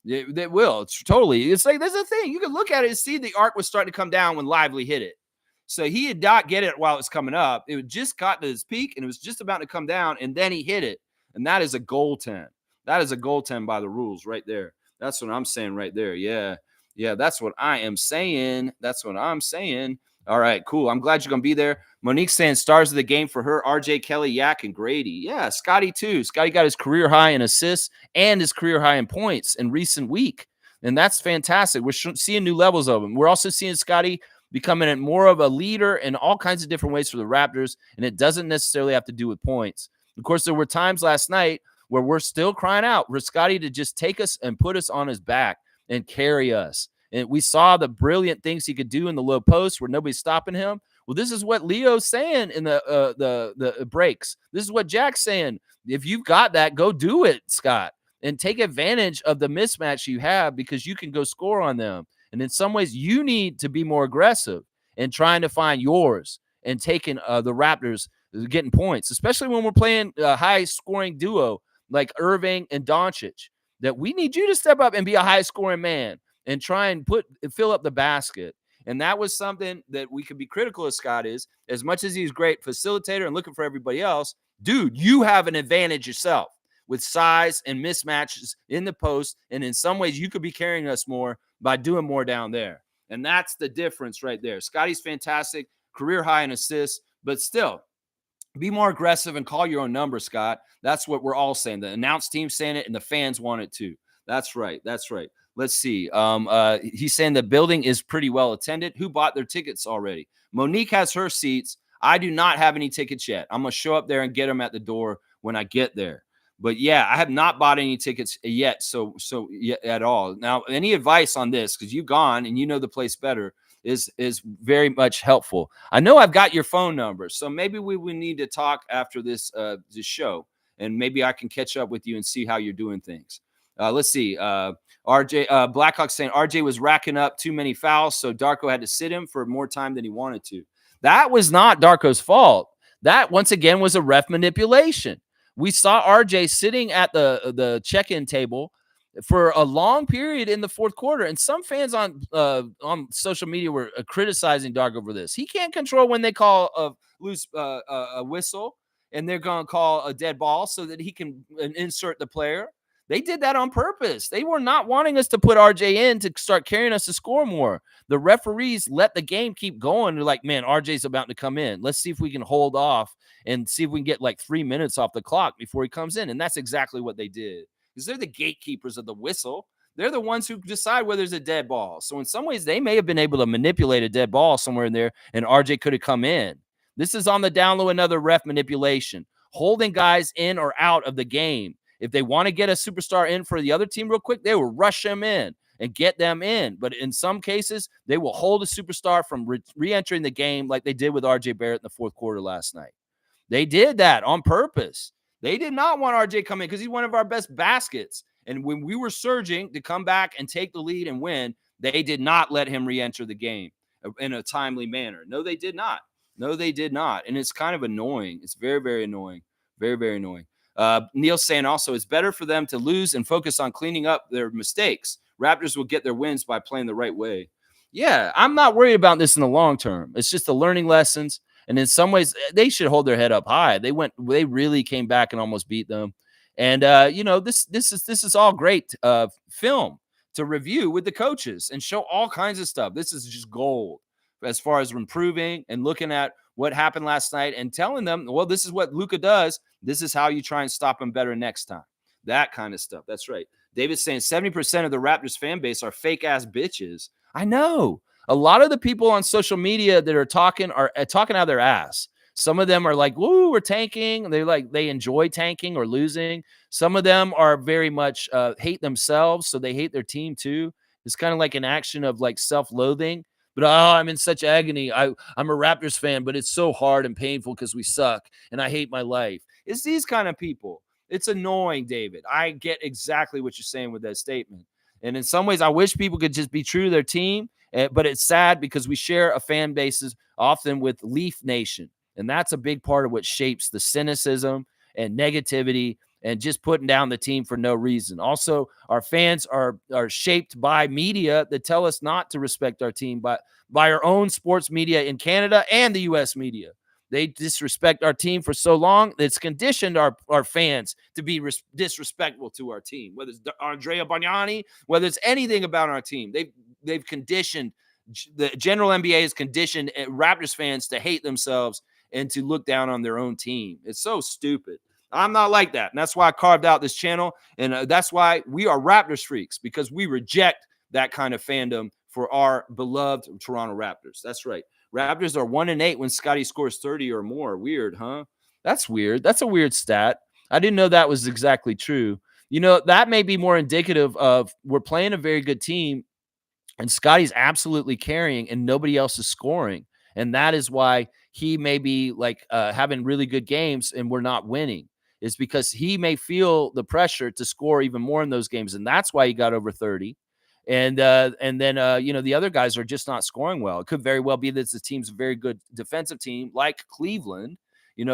They will. It's totally. It's like there's a thing. You can look at it and see the arc was starting to come down when Lively hit it. So he did not get it while it was coming up. It just got to his peak and it was just about to come down, and then he hit it. And that is a goaltend. That is a goaltend by the rules right there. That's what I'm saying right there. Yeah. Yeah, that's what I am saying. That's what I'm saying. All right, cool. I'm glad you're going to be there. Monique's saying stars of the game for her, RJ, Kelly, Yak, and Grady. Yeah, Scotty too. Scotty got his career high in assists and his career high in points in recent week. And that's fantastic. We're seeing new levels of him. We're also seeing Scotty becoming more of a leader in all kinds of different ways for the Raptors, and it doesn't necessarily have to do with points. Of course, there were times last night where we're still crying out for Scotty to just take us and put us on his back and carry us. And we saw the brilliant things he could do in the low post where nobody's stopping him. Well, this is what Leo's saying in the breaks. This is what Jack's saying. If you've got that, go do it, Scott, and take advantage of the mismatch you have because you can go score on them. And in some ways, you need to be more aggressive in trying to find yours and taking the Raptors getting points, especially when we're playing a high-scoring duo like Irving and Doncic, that we need you to step up and be a high-scoring man and try and fill up the basket. And that was something that we could be critical of Scott is, as much as he's a great facilitator and looking for everybody else, dude, you have an advantage yourself with size and mismatches in the post. And in some ways, you could be carrying us more by doing more down there. And that's the difference right there. Scotty's fantastic, career high in assists, but still, be more aggressive and call your own number, Scott. That's what we're all saying. The announced team's saying it, and the fans want it too. That's right. That's right. Let's see. He's saying the building is pretty well attended. Who bought their tickets already? Monique has her seats. I do not have any tickets yet. I'm going to show up there and get them at the door when I get there. But yeah, I have not bought any tickets yet. So yet at all. Now, any advice on this? Because you've gone and you know the place better is very much helpful. I know I've got your phone number, so maybe we would need to talk after this show, and maybe I can catch up with you and see how you're doing things. Let's see. RJ Blackhawk saying RJ was racking up too many fouls, so Darko had to sit him for more time than he wanted to. That was not Darko's fault. That once again was a ref manipulation. We saw RJ sitting at the check-in table for a long period in the fourth quarter, and some fans on social media were criticizing Darko over this. He can't control when they call a whistle, and they're going to call a dead ball so that he can insert the player. They did that on purpose. They were not wanting us to put RJ in to start carrying us to score more. The referees let the game keep going. They're like, man, RJ's about to come in. Let's see if we can hold off and see if we can get like 3 minutes off the clock before he comes in. And that's exactly what they did, because they're the gatekeepers of the whistle. They're the ones who decide whether there's a dead ball. So in some ways, they may have been able to manipulate a dead ball somewhere in there, and RJ could have come in. This is on the down low, another ref manipulation, holding guys in or out of the game. If they want to get a superstar in for the other team real quick, they will rush them in and get them in. But in some cases, they will hold a superstar from re-entering the game like they did with RJ Barrett in the fourth quarter last night. They did that on purpose. They did not want RJ come in because he's one of our best baskets. And when we were surging to come back and take the lead and win, they did not let him re-enter the game in a timely manner. No, they did not. No, they did not. And it's kind of annoying. It's very, very annoying. Very, very annoying. Neil's saying also it's better for them to lose and focus on cleaning up their mistakes. Raptors will get their wins by playing the right way. Yeah, I'm not worried about this in the long term. It's just the learning lessons. And in some ways, they should hold their head up high. They really came back and almost beat them. And this is all great film to review with the coaches and show all kinds of stuff. This is just gold as far as improving and looking at what happened last night and telling them, well, this is what Luka does. This is how you try and stop him better next time. That kind of stuff. That's right. David's saying 70% of the Raptors fan base are fake ass bitches. I know. A lot of the people on social media that are talking out of their ass. Some of them are like, woo, we're tanking. They enjoy tanking or losing. Some of them are very much hate themselves, so they hate their team too. It's kind of like an action of like self-loathing. But I'm in such agony. I'm a Raptors fan, but it's so hard and painful because we suck and I hate my life. It's these kind of people. It's annoying, David. I get exactly what you're saying with that statement. And in some ways, I wish people could just be true to their team. But it's sad because we share a fan bases often with Leaf Nation. And that's a big part of what shapes the cynicism and negativity and just putting down the team for no reason. Also, our fans are shaped by media that tell us not to respect our team, by our own sports media in Canada and the U.S. media. They disrespect our team for so long, it's conditioned our fans to be disrespectful to our team, whether it's Andrea Bargnani, whether it's anything about our team. They've conditioned, the general NBA has conditioned Raptors fans to hate themselves and to look down on their own team. It's so stupid. I'm not like that. And that's why I carved out this channel. And that's why we are Raptors freaks, because we reject that kind of fandom for our beloved Toronto Raptors. That's right. Raptors are 1-8 when Scotty scores 30 or more. Weird, huh? That's weird. That's a weird stat. I didn't know that was exactly true. That may be more indicative of we're playing a very good team and Scotty's absolutely carrying and nobody else is scoring. And that is why he may be like having really good games and we're not winning. Is because he may feel the pressure to score even more in those games. And that's why he got over 30. And then the other guys are just not scoring well. It could very well be that the team's a very good defensive team like Cleveland.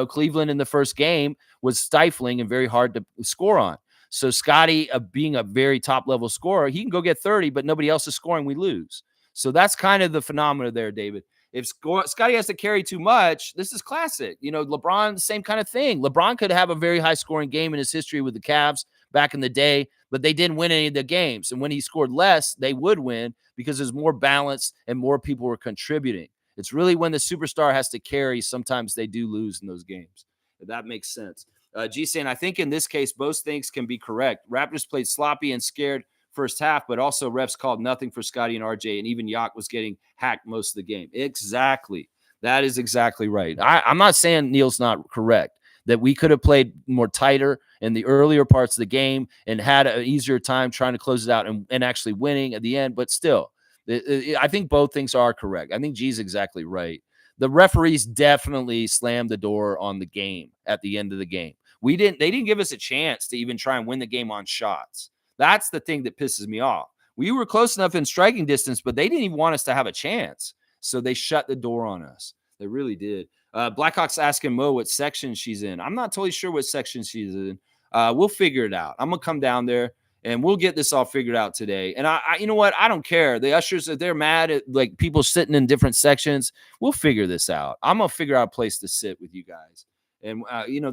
Cleveland in the first game was stifling and very hard to score on. So Scotty, being a very top level scorer, he can go get 30, but nobody else is scoring. We lose. So that's kind of the phenomena there, David. If Scotty has to carry too much, this is classic. LeBron, the same kind of thing. LeBron could have a very high scoring game in his history with the Cavs back in the day, but they didn't win any of the games. And when he scored less, they would win because there's more balance and more people were contributing. It's really when the superstar has to carry, sometimes they do lose in those games. If that makes sense. G saying, I think in this case, both things can be correct. Raptors played sloppy and scared first half, but also refs called nothing for Scotty and RJ, and even Yak was getting hacked most of the game. Exactly. That is exactly right. I'm not saying Neil's not correct. that we could have played more tighter in the earlier parts of the game and had an easier time trying to close it out and actually winning at the end. But still, I think both things are correct. I think G's exactly right. The referees definitely slammed the door on the game at the end of the game. They didn't give us a chance to even try and win the game on shots. That's the thing that pisses me off. We were close enough in striking distance, but they didn't even want us to have a chance. So they shut the door on us. They really did. Blackhawk's asking Mo what section she's in. I'm not totally sure what section she's in. We'll figure it out. I'm going to come down there and we'll get this all figured out today. And I you know what? I don't care. The ushers, if they're mad at like people sitting in different sections, we'll figure this out. I'm going to figure out a place to sit with you guys. And,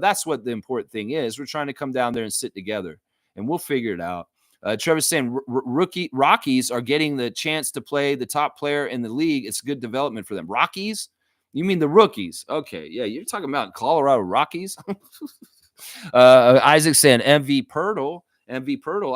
that's what the important thing is. We're trying to come down there and sit together and we'll figure it out. Trevor's saying Rockies are getting the chance to play the top player in the league. It's good development for them. Rockies? You mean the rookies? Okay. Yeah. You're talking about Colorado Rockies. Isaac saying MV Pirtle.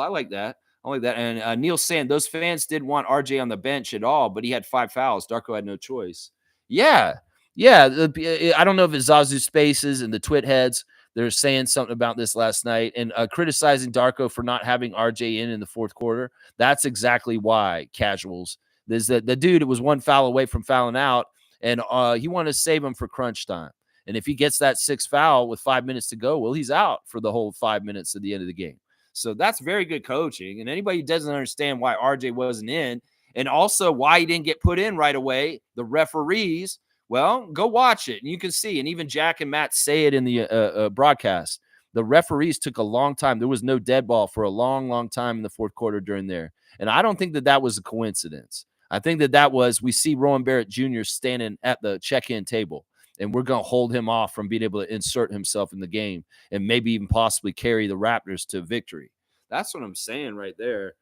I like that. And Neil saying those fans didn't want RJ on the bench at all, but he had 5 fouls. Darko had no choice. Yeah. I don't know if it's Zazu Spaces and the Twit heads. They're saying something about this last night and criticizing Darko for not having RJ in the fourth quarter. That's exactly why, casuals. There's the dude was 1 foul away from fouling out, and he wanted to save him for crunch time. And if he gets that 6th foul with 5 minutes to go, well, he's out for the whole 5 minutes at the end of the game. So that's very good coaching. And anybody who doesn't understand why RJ wasn't in and also why he didn't get put in right away, the referees, well, go watch it. And you can see, and even Jack and Matt say it in the broadcast, the referees took a long time. There was no dead ball for a long, long time in the fourth quarter during there. And I don't think that was a coincidence. I think that was, we see Rowan Barrett Jr. standing at the check-in table, and we're going to hold him off from being able to insert himself in the game and maybe even possibly carry the Raptors to victory. That's what I'm saying right there.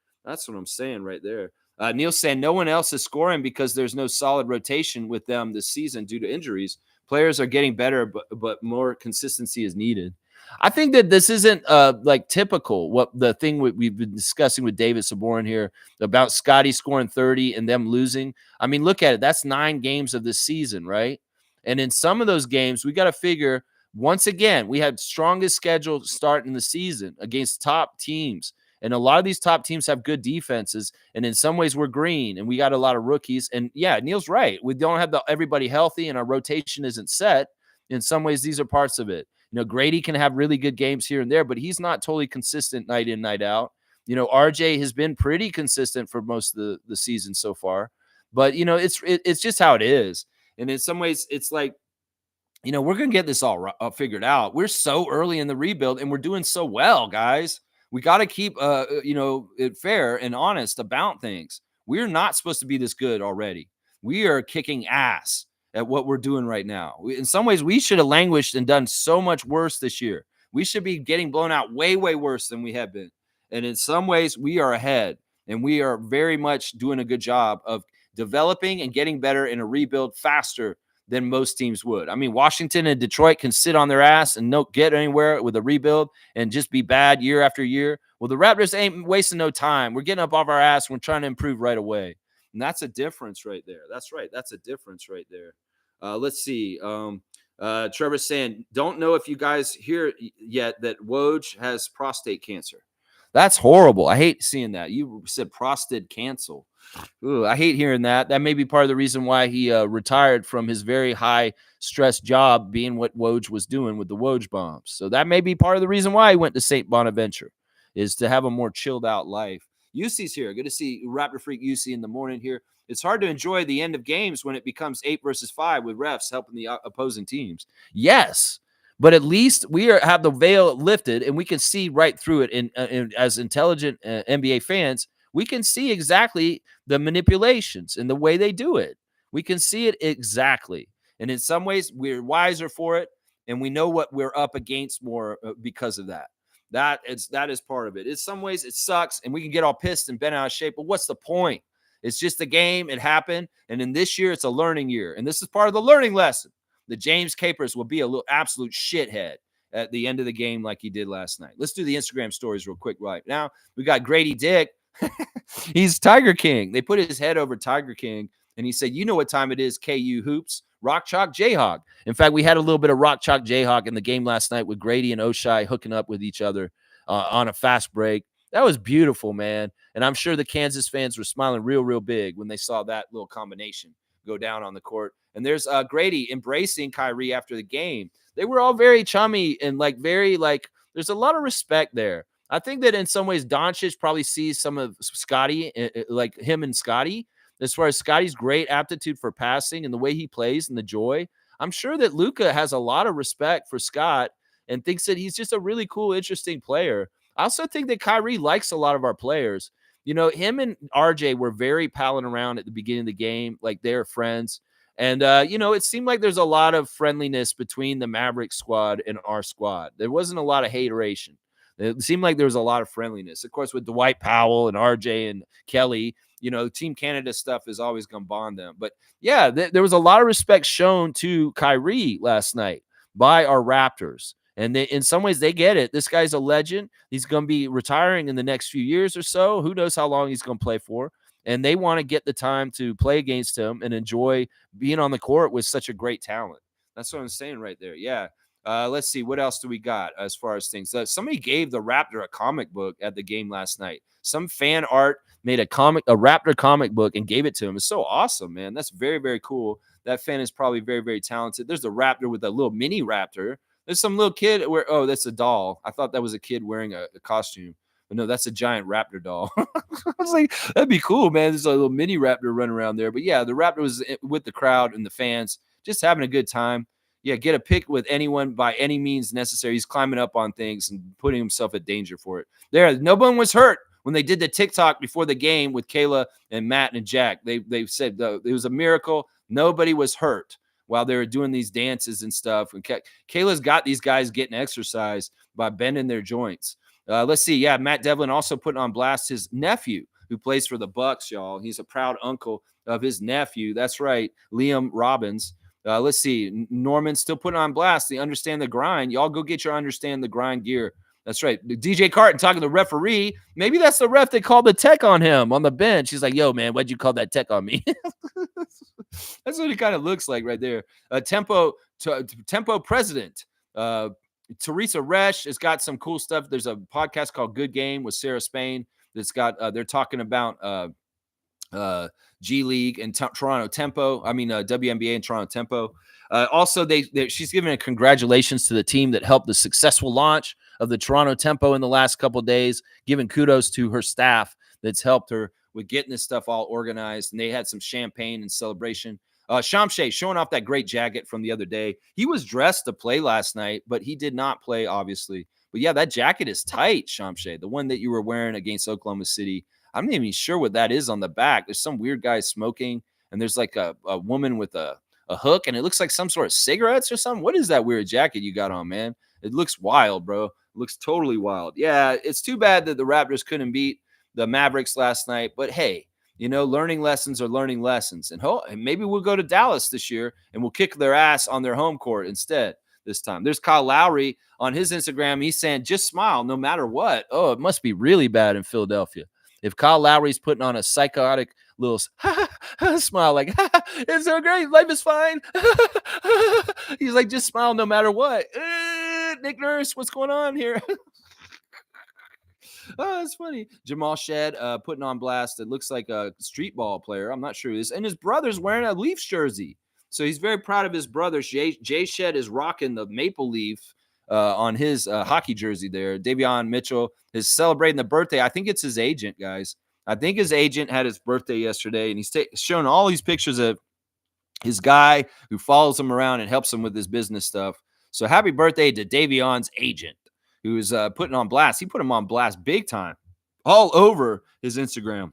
Neil saying no one else is scoring because there's no solid rotation with them this season due to injuries. Players are getting better, but more consistency is needed. I think that this isn't like typical. What the thing we've been discussing with David Saborin here about Scotty scoring 30 and them losing. I mean, look at it. That's 9 games of this season, right? And in some of those games, we got to figure, once again, we had strongest schedule start in the season against top teams. And a lot of these top teams have good defenses. And in some ways, we're green and we got a lot of rookies. And yeah, Neil's right. We don't have everybody healthy and our rotation isn't set. In some ways, these are parts of it. Grady can have really good games here and there, but he's not totally consistent night in, night out. RJ has been pretty consistent for most of the season so far. But, it's just how it is. And in some ways, it's like, we're going to get this all figured out. We're so early in the rebuild and we're doing so well, guys. We got to keep, it fair and honest about things. We're not supposed to be this good already. We are kicking ass at what we're doing right now. In some ways, we should have languished and done so much worse this year. We should be getting blown out way, way worse than we have been. And in some ways, we are ahead. And we are very much doing a good job of developing and getting better in a rebuild faster than most teams would. I mean, Washington and Detroit can sit on their ass and not get anywhere with a rebuild and just be bad year after year. Well, the Raptors ain't wasting no time. We're getting up off our ass. We're trying to improve right away. And that's a difference right there. That's right. That's a difference right there. Let's see. Trevor's saying, don't know if you guys hear yet that Woj has prostate cancer. That's horrible. I hate seeing that. You said prostate cancer. Ooh, I hate hearing that. That may be part of the reason why he retired from his very high stress job, being what Woj was doing with the Woj bombs. So that may be part of the reason why he went to St. Bonaventure, is to have a more chilled out life. UC's here. Good to see Raptor Freak UC in the morning here. It's hard to enjoy the end of games when it becomes 8 versus 5 with refs helping the opposing teams. Yes. But at least we have the veil lifted and we can see right through it. And as intelligent NBA fans, we can see exactly the manipulations and the way they do it. We can see it exactly. And in some ways, we're wiser for it. And we know what we're up against more because of that. That is part of it. In some ways, it sucks and we can get all pissed and bent out of shape. But what's the point? It's just a game. It happened. And in this year, it's a learning year. And this is part of the learning lesson. The James Capers will be a little absolute shithead at the end of the game like he did last night. Let's do the Instagram stories real quick right now. We got Grady Dick. He's Tiger King. They put his head over Tiger King, and he said, you know what time it is, KU Hoops. Rock Chalk Jayhawk. In fact, we had a little bit of Rock Chalk Jayhawk in the game last night with Grady and Oshai hooking up with each other on a fast break. That was beautiful, man. And I'm sure the Kansas fans were smiling real, real big when they saw that little combination go down on the court. And there's Grady embracing Kyrie after the game. They were all very chummy and there's a lot of respect there. I think that in some ways Doncic probably sees some of Scotty, like him and Scotty, as far as Scotty's great aptitude for passing and the way he plays and the joy. I'm sure that Luka has a lot of respect for Scott and thinks that he's just a really cool, interesting player. I also think that Kyrie likes a lot of our players. You know, him and RJ were very palling around at the beginning of the game, like they're friends. And, it seemed like there's a lot of friendliness between the Mavericks squad and our squad. There wasn't a lot of hateration. It seemed like there was a lot of friendliness. Of course, with Dwight Powell and RJ and Kelly, Team Canada stuff is always going to bond them. But, yeah, there was a lot of respect shown to Kyrie last night by our Raptors. And in some ways, they get it. This guy's a legend. He's going to be retiring in the next few years or so. Who knows how long he's going to play for. And they want to get the time to play against him and enjoy being on the court with such a great talent. That's what I'm saying right there. Yeah. Let's see. What else do we got as far as things? Somebody gave the Raptor a comic book at the game last night. Some fan art made a Raptor comic book and gave it to him. It's so awesome, man. That's very, very cool. That fan is probably very, very talented. There's a Raptor with a little mini Raptor. There's some little kid that's a doll. I thought that was a kid wearing a costume. But no, that's a giant Raptor doll. I was like, that'd be cool, man. There's a little mini Raptor running around there. But yeah, the Raptor was with the crowd and the fans, just having a good time. Yeah, get a pic with anyone by any means necessary. He's climbing up on things and putting himself at danger for it. No one was hurt when they did the TikTok before the game with Kayla and Matt and Jack. They said it was a miracle. Nobody was hurt while they were doing these dances and stuff. And Kayla's got these guys getting exercise by bending their joints. Let's see. Yeah, Matt Devlin also putting on blast his nephew who plays for the Bucks, y'all. He's a proud uncle of his nephew. That's right, Liam Robbins. Let's see. Norman still putting on blast the Understand the Grind. Y'all go get your Understand the Grind gear. That's right. DJ Carton talking to the referee. Maybe that's the ref that called the tech on him on the bench. He's like, yo, man, why'd you call that tech on me? That's what it kind of looks like right there. Tempo president. Teresa Resch has got some cool stuff. There's a podcast called Good Game with Sarah Spain that's got, they're talking about G League and Toronto Tempo. WNBA and Toronto Tempo. Also, she's giving a congratulations to the team that helped the successful launch of the Toronto Tempo in the last couple of days, giving kudos to her staff that's helped her with getting this stuff all organized. And they had some champagne and celebration. Shamshay showing off that great jacket from the other day. He was dressed to play last night, but he did not play, obviously. But yeah, that jacket is tight, Shamshay. The one that you were wearing against Oklahoma City. I'm not even sure what that is on the back. There's some weird guy smoking, and there's like a woman with a hook, and it looks like some sort of cigarettes or something. What is that weird jacket you got on, man? It looks wild, bro. It looks totally wild. Yeah, it's too bad that the Raptors couldn't beat the Mavericks last night, but hey, learning lessons are learning lessons. And maybe we'll go to Dallas this year and we'll kick their ass on their home court instead this time. There's Kyle Lowry on his Instagram. He's saying, just smile no matter what. Oh, it must be really bad in Philadelphia. If Kyle Lowry's putting on a psychotic little smile, like, it's so great, life is fine. He's like, just smile no matter what. Nick Nurse, what's going on here? Oh, that's funny. Jamal Shed putting on blast. It looks like a street ball player. I'm not sure who it is. And his brother's wearing a Leafs jersey. So he's very proud of his brother. Jay Shed is rocking the maple leaf on his hockey jersey there. Davion Mitchell is celebrating the birthday. I think it's his agent, guys. I think his agent had his birthday yesterday, and he's showing all these pictures of his guy who follows him around and helps him with his business stuff. So happy birthday to Davion's agent, who's putting on blast. He put him on blast big time all over his Instagram.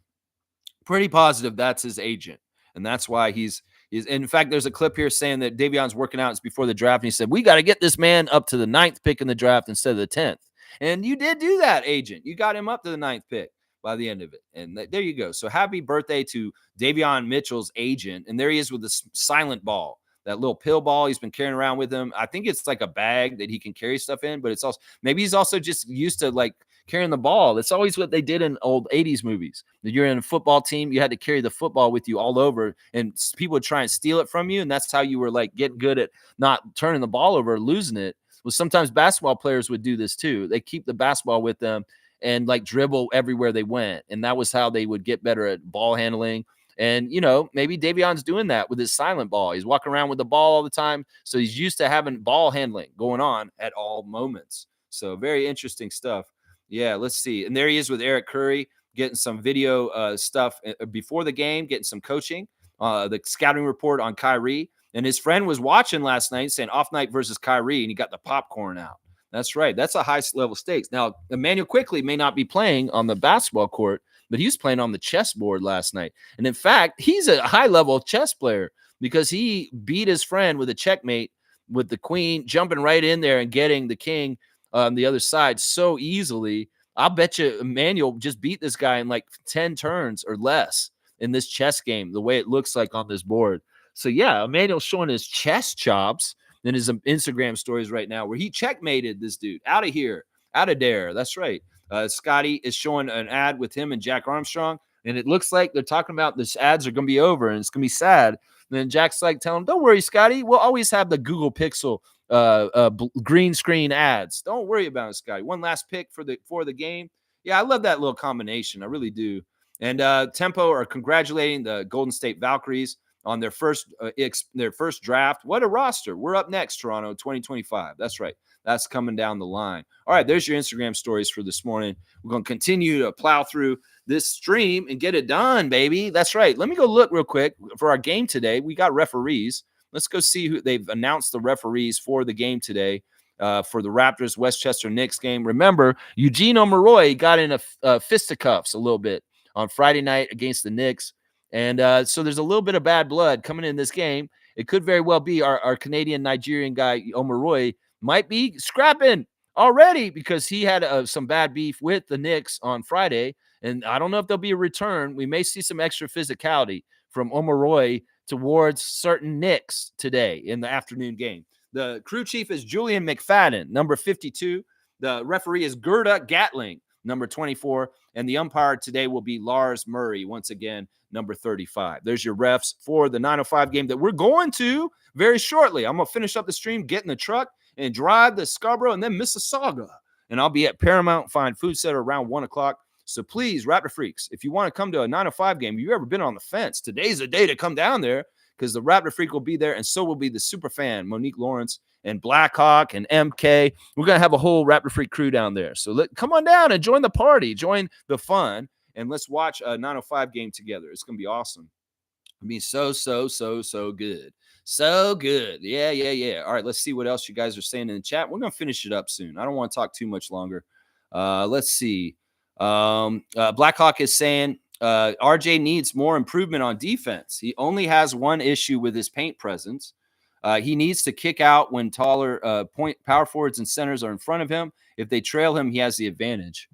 Pretty positive that's his agent. And that's why he's in fact, there's a clip here saying that Davion's working out. It's before the draft. And he said, we got to get this man up to the 9th pick in the draft instead of the 10th. And you did do that, agent. You got him up to the 9th pick by the end of it. And there you go. So happy birthday to Davion Mitchell's agent. And there he is with the silent ball. That little pill ball he's been carrying around with him. I think it's like a bag that he can carry stuff in, but it's also, maybe he's also just used to like carrying the ball. That's always what they did in old 80s movies. You're in a football team, you had to carry the football with you all over, and people would try and steal it from you, and that's how you were like getting good at not turning the ball over, losing it. Well, sometimes basketball players would do this too. They keep the basketball with them and like dribble everywhere they went, and that was how they would get better at ball handling. And, maybe Davion's doing that with his silent ball. He's walking around with the ball all the time. So he's used to having ball handling going on at all moments. So very interesting stuff. Yeah, let's see. And there he is with Eric Curry getting some video stuff before the game, getting some coaching, the scouting report on Kyrie. And his friend was watching last night saying off night versus Kyrie, and he got the popcorn out. That's right. That's a high level stakes. Now, Emmanuel Quickley may not be playing on the basketball court, but he was playing on the chessboard last night. And in fact, he's a high level chess player because he beat his friend with a checkmate with the queen, jumping right in there and getting the king on the other side so easily. I'll bet you Emmanuel just beat this guy in like 10 turns or less in this chess game, the way it looks like on this board. So, yeah, Emmanuel's showing his chess chops in his Instagram stories right now where he checkmated this dude out of here, out of there. That's right. Scotty is showing an ad with him and Jack Armstrong, and it looks like they're talking about this ads are going to be over and it's going to be sad. And then Jack's like, tell him, don't worry, Scotty. We'll always have the Google Pixel green screen ads. Don't worry about it, Scotty. One last pick for the game. Yeah, I love that little combination. I really do. And Tempo are congratulating the Golden State Valkyries on their first draft. What a roster. We're up next, Toronto 2025. That's right. That's coming down the line. All right, there's your Instagram stories for this morning. We're going to continue to plow through this stream and get it done, baby. That's right. Let me go look real quick for our game today. We got referees. Let's go see who they've announced the referees for the game today for the Raptors Westchester Knicks game. Remember, Eugene Omoruyi got in a fisticuffs a little bit on Friday night against the Knicks. And so there's a little bit of bad blood coming in this game. It could very well be our Canadian-Nigerian guy, Omoruyi, might be scrapping already because he had some bad beef with the Knicks on Friday. And I don't know if there'll be a return. We may see some extra physicality from Omoruyi towards certain Knicks today in the afternoon game. The crew chief is Julian McFadden, number 52. The referee is Gerda Gatling, number 24. And the umpire today will be Lars Murray, once again, number 35. There's your refs for the 9:05 game that we're going to very shortly. I'm going to finish up the stream, get in the truck, and drive to Scarborough and then Mississauga. And I'll be at Paramount Fine Food Center around 1 o'clock. So please, Raptor Freaks, if you want to come to a 9:05 game, if you've ever been on the fence, today's the day to come down there because the Raptor Freak will be there, and so will be the super fan, Monique Lawrence, and Blackhawk, and MK. We're going to have a whole Raptor Freak crew down there. So come on down and join the party, join the fun, and let's watch a 9:05 game together. It's going to be awesome. I mean, so good. So good. Yeah. All right, let's see what else you guys are saying in the chat. We're going to finish it up soon. I don't want to talk too much longer. Let's see. Blackhawk is saying RJ needs more improvement on defense. He only has one issue with his paint presence. He needs to kick out when taller power forwards and centers are in front of him. If they trail him, he has the advantage.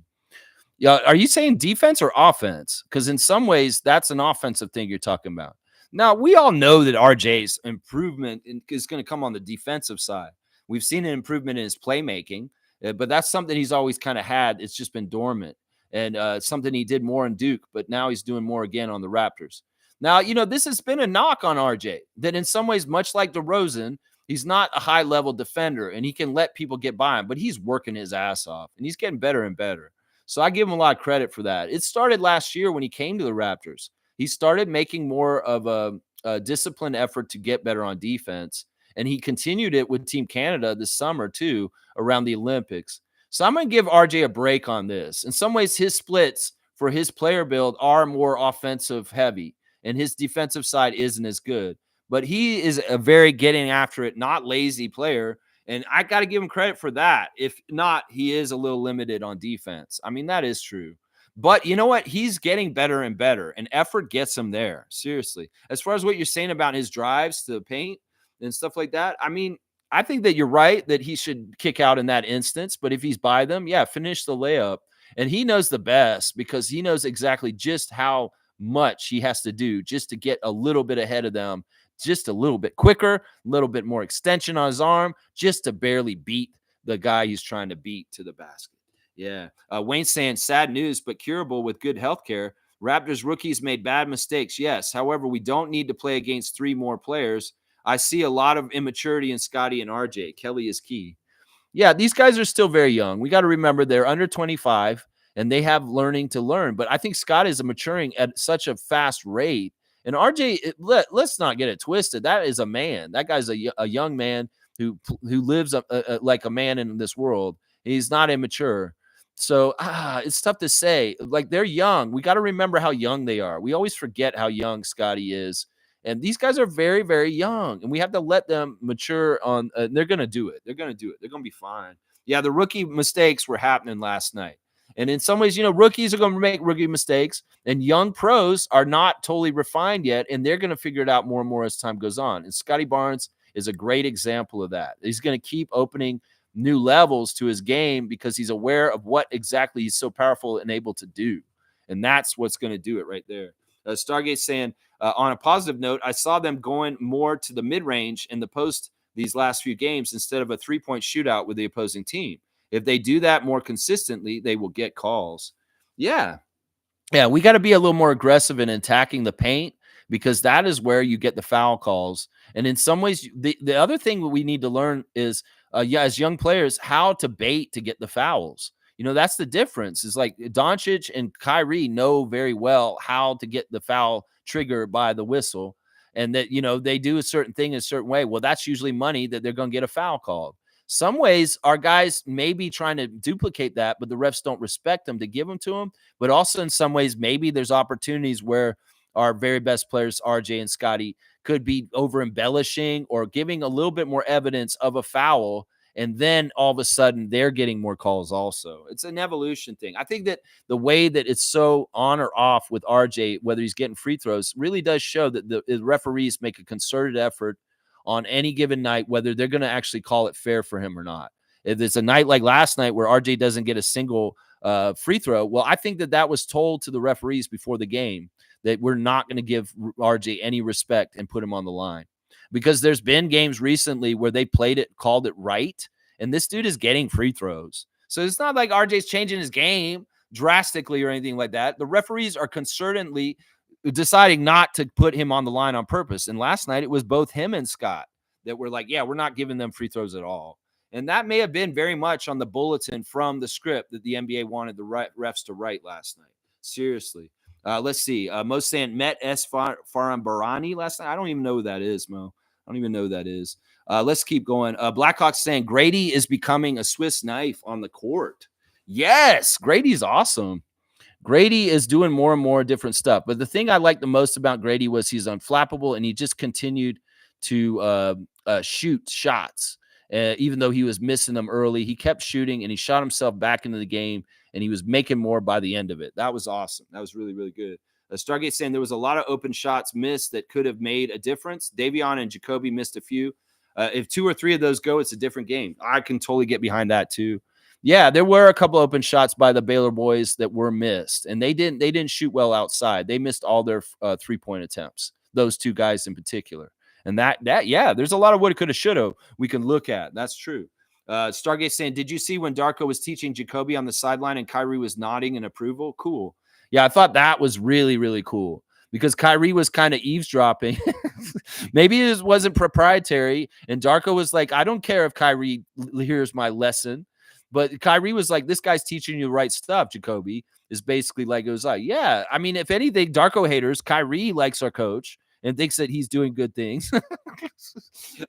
Yeah, are you saying defense or offense? Because in some ways, that's an offensive thing you're talking about. Now, we all know that RJ's improvement is going to come on the defensive side. We've seen an improvement in his playmaking, but that's something he's always kind of had. It's just been dormant. And something he did more in Duke, but now he's doing more again on the Raptors. Now, this has been a knock on RJ, that in some ways, much like DeRozan, he's not a high-level defender, and he can let people get by him, but he's working his ass off, and he's getting better and better. So I give him a lot of credit for that. It started last year when he came to the Raptors. He started making more of a disciplined effort to get better on defense, and he continued it with Team Canada this summer, too, around the Olympics. So I'm going to give RJ a break on this. In some ways, his splits for his player build are more offensive heavy, and his defensive side isn't as good. But he is a very getting after it, not lazy player, and I got to give him credit for that. If not, he is a little limited on defense. I mean, that is true. But you know what? He's getting better and better, and effort gets him there. Seriously. As far as what you're saying about his drives to the paint and stuff like that, I mean, I think that you're right that he should kick out in that instance. But if he's by them, yeah, finish the layup. And he knows the best because he knows exactly just how much he has to do just to get a little bit ahead of them, just a little bit quicker, a little bit more extension on his arm, just to barely beat the guy he's trying to beat to the basket. Yeah. Wayne saying sad news, but curable with good health care. Raptors rookies made bad mistakes. Yes. However, we don't need to play against 3 more players. I see a lot of immaturity in Scotty and RJ. Kelly is key. Yeah, these guys are still very young. We got to remember they're under 25 and they have learning to learn. But I think Scott is maturing at such a fast rate. And RJ, let's not get it twisted. That is a man. That guy's a young man who lives like a man in this world. He's not immature. So it's tough to say. Like they're young. We got to remember how young they are. We always forget how young Scotty is. And these guys are very, very young, and we have to let them mature on. They're going to do it. They're going to do it. They're going to be fine. Yeah, the rookie mistakes were happening last night. And in some ways, rookies are going to make rookie mistakes, and young pros are not totally refined yet, and they're going to figure it out more and more as time goes on. And Scotty Barnes is a great example of that. He's going to keep opening new levels to his game because he's aware of what exactly he's so powerful and able to do. And that's what's going to do it right there. Stargate saying, on a positive note, I saw them going more to the mid-range in the post these last few games instead of a three-point shootout with the opposing team. If they do that more consistently, they will get calls. Yeah. Yeah, we got to be a little more aggressive in attacking the paint because that is where you get the foul calls. And in some ways, the other thing we need to learn is, as young players, how to bait to get the fouls. That's the difference. Is like Doncic and Kyrie know very well how to get the foul trigger by the whistle, and that they do a certain thing in a certain way. Well, that's usually money that they're going to get a foul called. Some ways our guys may be trying to duplicate that, but the refs don't respect them to give them to them. But also in some ways, maybe there's opportunities where our very best players, RJ and Scotty, could be over embellishing or giving a little bit more evidence of a foul. And then all of a sudden they're getting more calls also. It's an evolution thing. I think that the way that it's so on or off with RJ, whether he's getting free throws, really does show that the referees make a concerted effort on any given night, whether they're going to actually call it fair for him or not. If it's a night like last night where RJ doesn't get a single free throw, well, I think that was told to the referees before the game that we're not going to give RJ any respect and put him on the line. Because there's been games recently where they called it right, and this dude is getting free throws. So it's not like RJ's changing his game drastically or anything like that. The referees are concertedly deciding not to put him on the line on purpose. And last night, it was both him and Scott that were like, yeah, we're not giving them free throws at all. And that may have been very much on the bulletin from the script that the NBA wanted the refs to write last night. Seriously. Let's see. Mo saying met S. Farambarani last night. I don't even know who that is, Mo. I don't even know who that is. Let's keep going. Blackhawks saying Grady is becoming a Swiss knife on the court. Yes, Grady's awesome. Grady is doing more and more different stuff. But the thing I liked the most about Grady was he's unflappable and he just continued to shoot shots. Even though he was missing them early, he kept shooting and he shot himself back into the game and he was making more by the end of it. That was awesome. That was really, really good. Stargate saying there was a lot of open shots missed that could have made a difference. Davion and Jacoby missed a few. If 2 or 3 of those go, it's a different game. I can totally get behind that too. Yeah, there were a couple open shots by the Baylor boys that were missed, and they didn't shoot well outside. They missed all their 3-point attempts. Those 2 guys in particular. And that yeah, there's a lot of what it could have, should have we can look at. That's true. Stargate saying, did you see when Darko was teaching Jacoby on the sideline and Kyrie was nodding in approval? Cool. Yeah, I thought that was really, really cool because Kyrie was kind of eavesdropping. Maybe it wasn't proprietary. And Darko was like, I don't care if Kyrie hears my lesson. But Kyrie was like, this guy's teaching you the right stuff, Jacoby. Is basically like, it was like, yeah. I mean, if anything, Darko haters, Kyrie likes our coach and thinks that he's doing good things.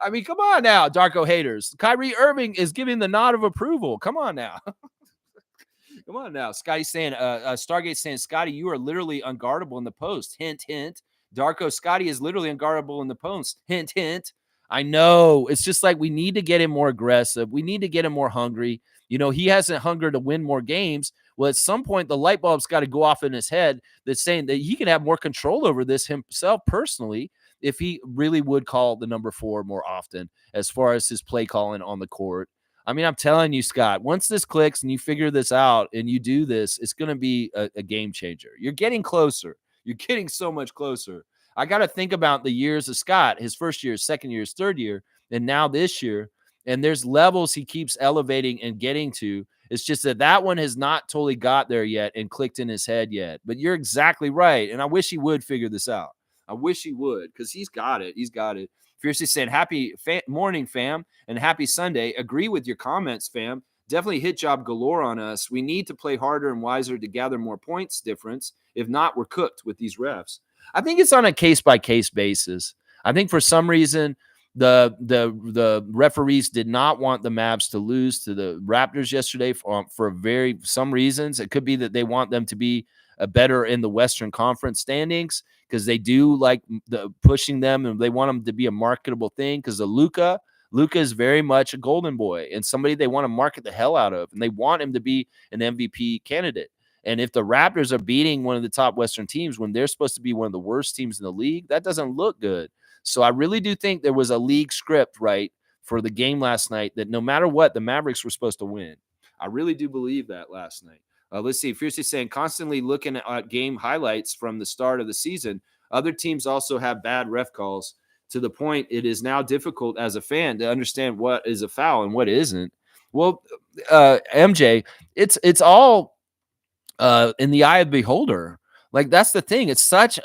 I mean, come on now, Darko haters. Kyrie Irving is giving the nod of approval. Come on now. Come on now. Scotty saying, Stargate saying, Scotty, you are literally unguardable in the post. Hint, hint. Darko, Scotty is literally unguardable in the post. Hint, hint. I know. It's just like we need to get him more aggressive. We need to get him more hungry. He hasn't hunger to win more games. Well, at some point, the light bulb's got to go off in his head that's saying that he can have more control over this himself personally if he really would call the number 4 more often as far as his play calling on the court. I mean, I'm telling you, Scott, once this clicks and you figure this out and you do this, it's going to be a game changer. You're getting closer. You're getting so much closer. I got to think about the years of Scott, his first year, second year, his third year, and now this year. And there's levels he keeps elevating and getting to. It's just that one has not totally got there yet and clicked in his head yet. But you're exactly right. And I wish he would figure this out. I wish he would, because he's got it. He's got it. Fiercely saying, happy morning, fam, and happy Sunday. Agree with your comments, fam. Definitely hit job galore on us. We need to play harder and wiser to gather more points difference. If not, we're cooked with these refs. I think it's on a case-by-case basis. I think for some reason the referees did not want the Mavs to lose to the Raptors yesterday for some reasons. It could be that they want them to be better in the Western Conference standings because they do like pushing them and they want them to be a marketable thing because of Luka is very much a golden boy and somebody they want to market the hell out of, and they want him to be an MVP candidate. And if the Raptors are beating one of the top Western teams when they're supposed to be one of the worst teams in the league, that doesn't look good. So I really do think there was a league script, right, for the game last night that no matter what, the Mavericks were supposed to win. I really do believe that last night. Let's see. Fiercely saying, constantly looking at game highlights from the start of the season, other teams also have bad ref calls to the point it is now difficult as a fan to understand what is a foul and what isn't. Well, MJ, it's all in the eye of the beholder. Like, that's the thing. It's such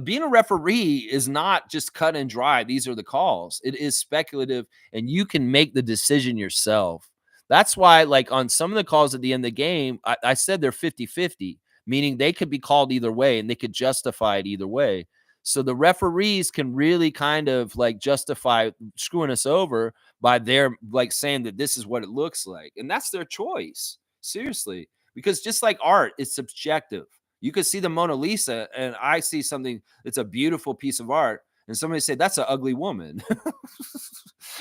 being a referee is not just cut and dry. These are the calls. It is speculative, and you can make the decision yourself. That's why, like, on some of the calls at the end of the game, I said they're 50-50, meaning they could be called either way, and they could justify it either way. So the referees can really kind of, like, justify screwing us over by their, like, saying that this is what it looks like. And that's their choice. Seriously. Because just like art, it's subjective. You could see the Mona Lisa, and I see something that's a beautiful piece of art, and somebody say, that's an ugly woman.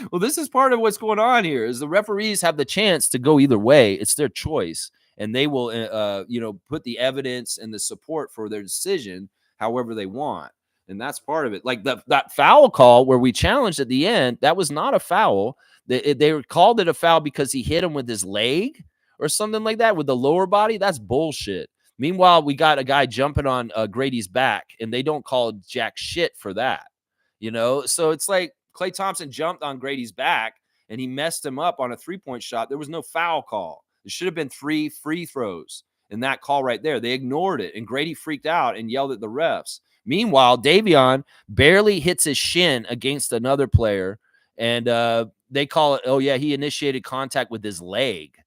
Well, this is part of what's going on here is the referees have the chance to go either way. It's their choice, and they will, put the evidence and the support for their decision however they want. And that's part of it. Like that foul call where we challenged at the end, that was not a foul. They called it a foul because he hit him with his leg or something like that with the lower body. That's bullshit. Meanwhile, we got a guy jumping on Grady's back, and they don't call jack shit for that, So it's like Klay Thompson jumped on Grady's back, and he messed him up on a three-point shot. There was no foul call. It should have been 3 free throws in that call right there. They ignored it, and Grady freaked out and yelled at the refs. Meanwhile, Davion barely hits his shin against another player, and they call it, oh, yeah, he initiated contact with his leg.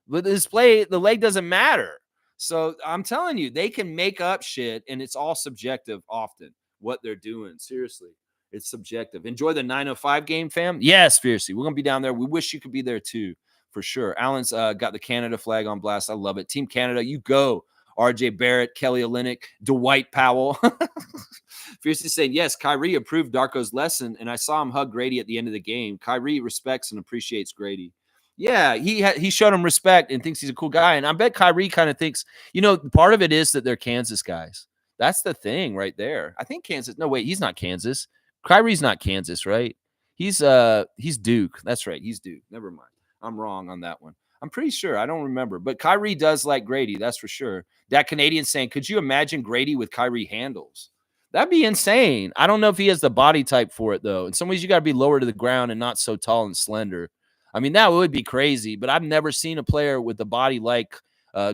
With his play, the leg doesn't matter. So I'm telling you, they can make up shit, and it's all subjective often, what they're doing. Seriously, it's subjective. Enjoy the 9:05 game, fam. Yes, fiercely. We're going to be down there. We wish you could be there, too, for sure. Alan's got the Canada flag on blast. I love it. Team Canada, you go. RJ Barrett, Kelly Olynyk, Dwight Powell. Fiercely saying, yes, Kyrie approved Darko's lesson, and I saw him hug Grady at the end of the game. Kyrie respects and appreciates Grady. Yeah, he showed him respect and thinks he's a cool guy. And I bet Kyrie kind of thinks, part of it is that they're Kansas guys. That's the thing right there. I think Kansas. No, wait, he's not Kansas. Kyrie's not Kansas, right? He's Duke. That's right. He's Duke. Never mind. I'm wrong on that one. I'm pretty sure. I don't remember. But Kyrie does like Grady. That's for sure. That Canadian saying, could you imagine Grady with Kyrie handles? That'd be insane. I don't know if he has the body type for it, though. In some ways, you got to be lower to the ground and not so tall and slender. I mean, that would be crazy, but I've never seen a player with a body like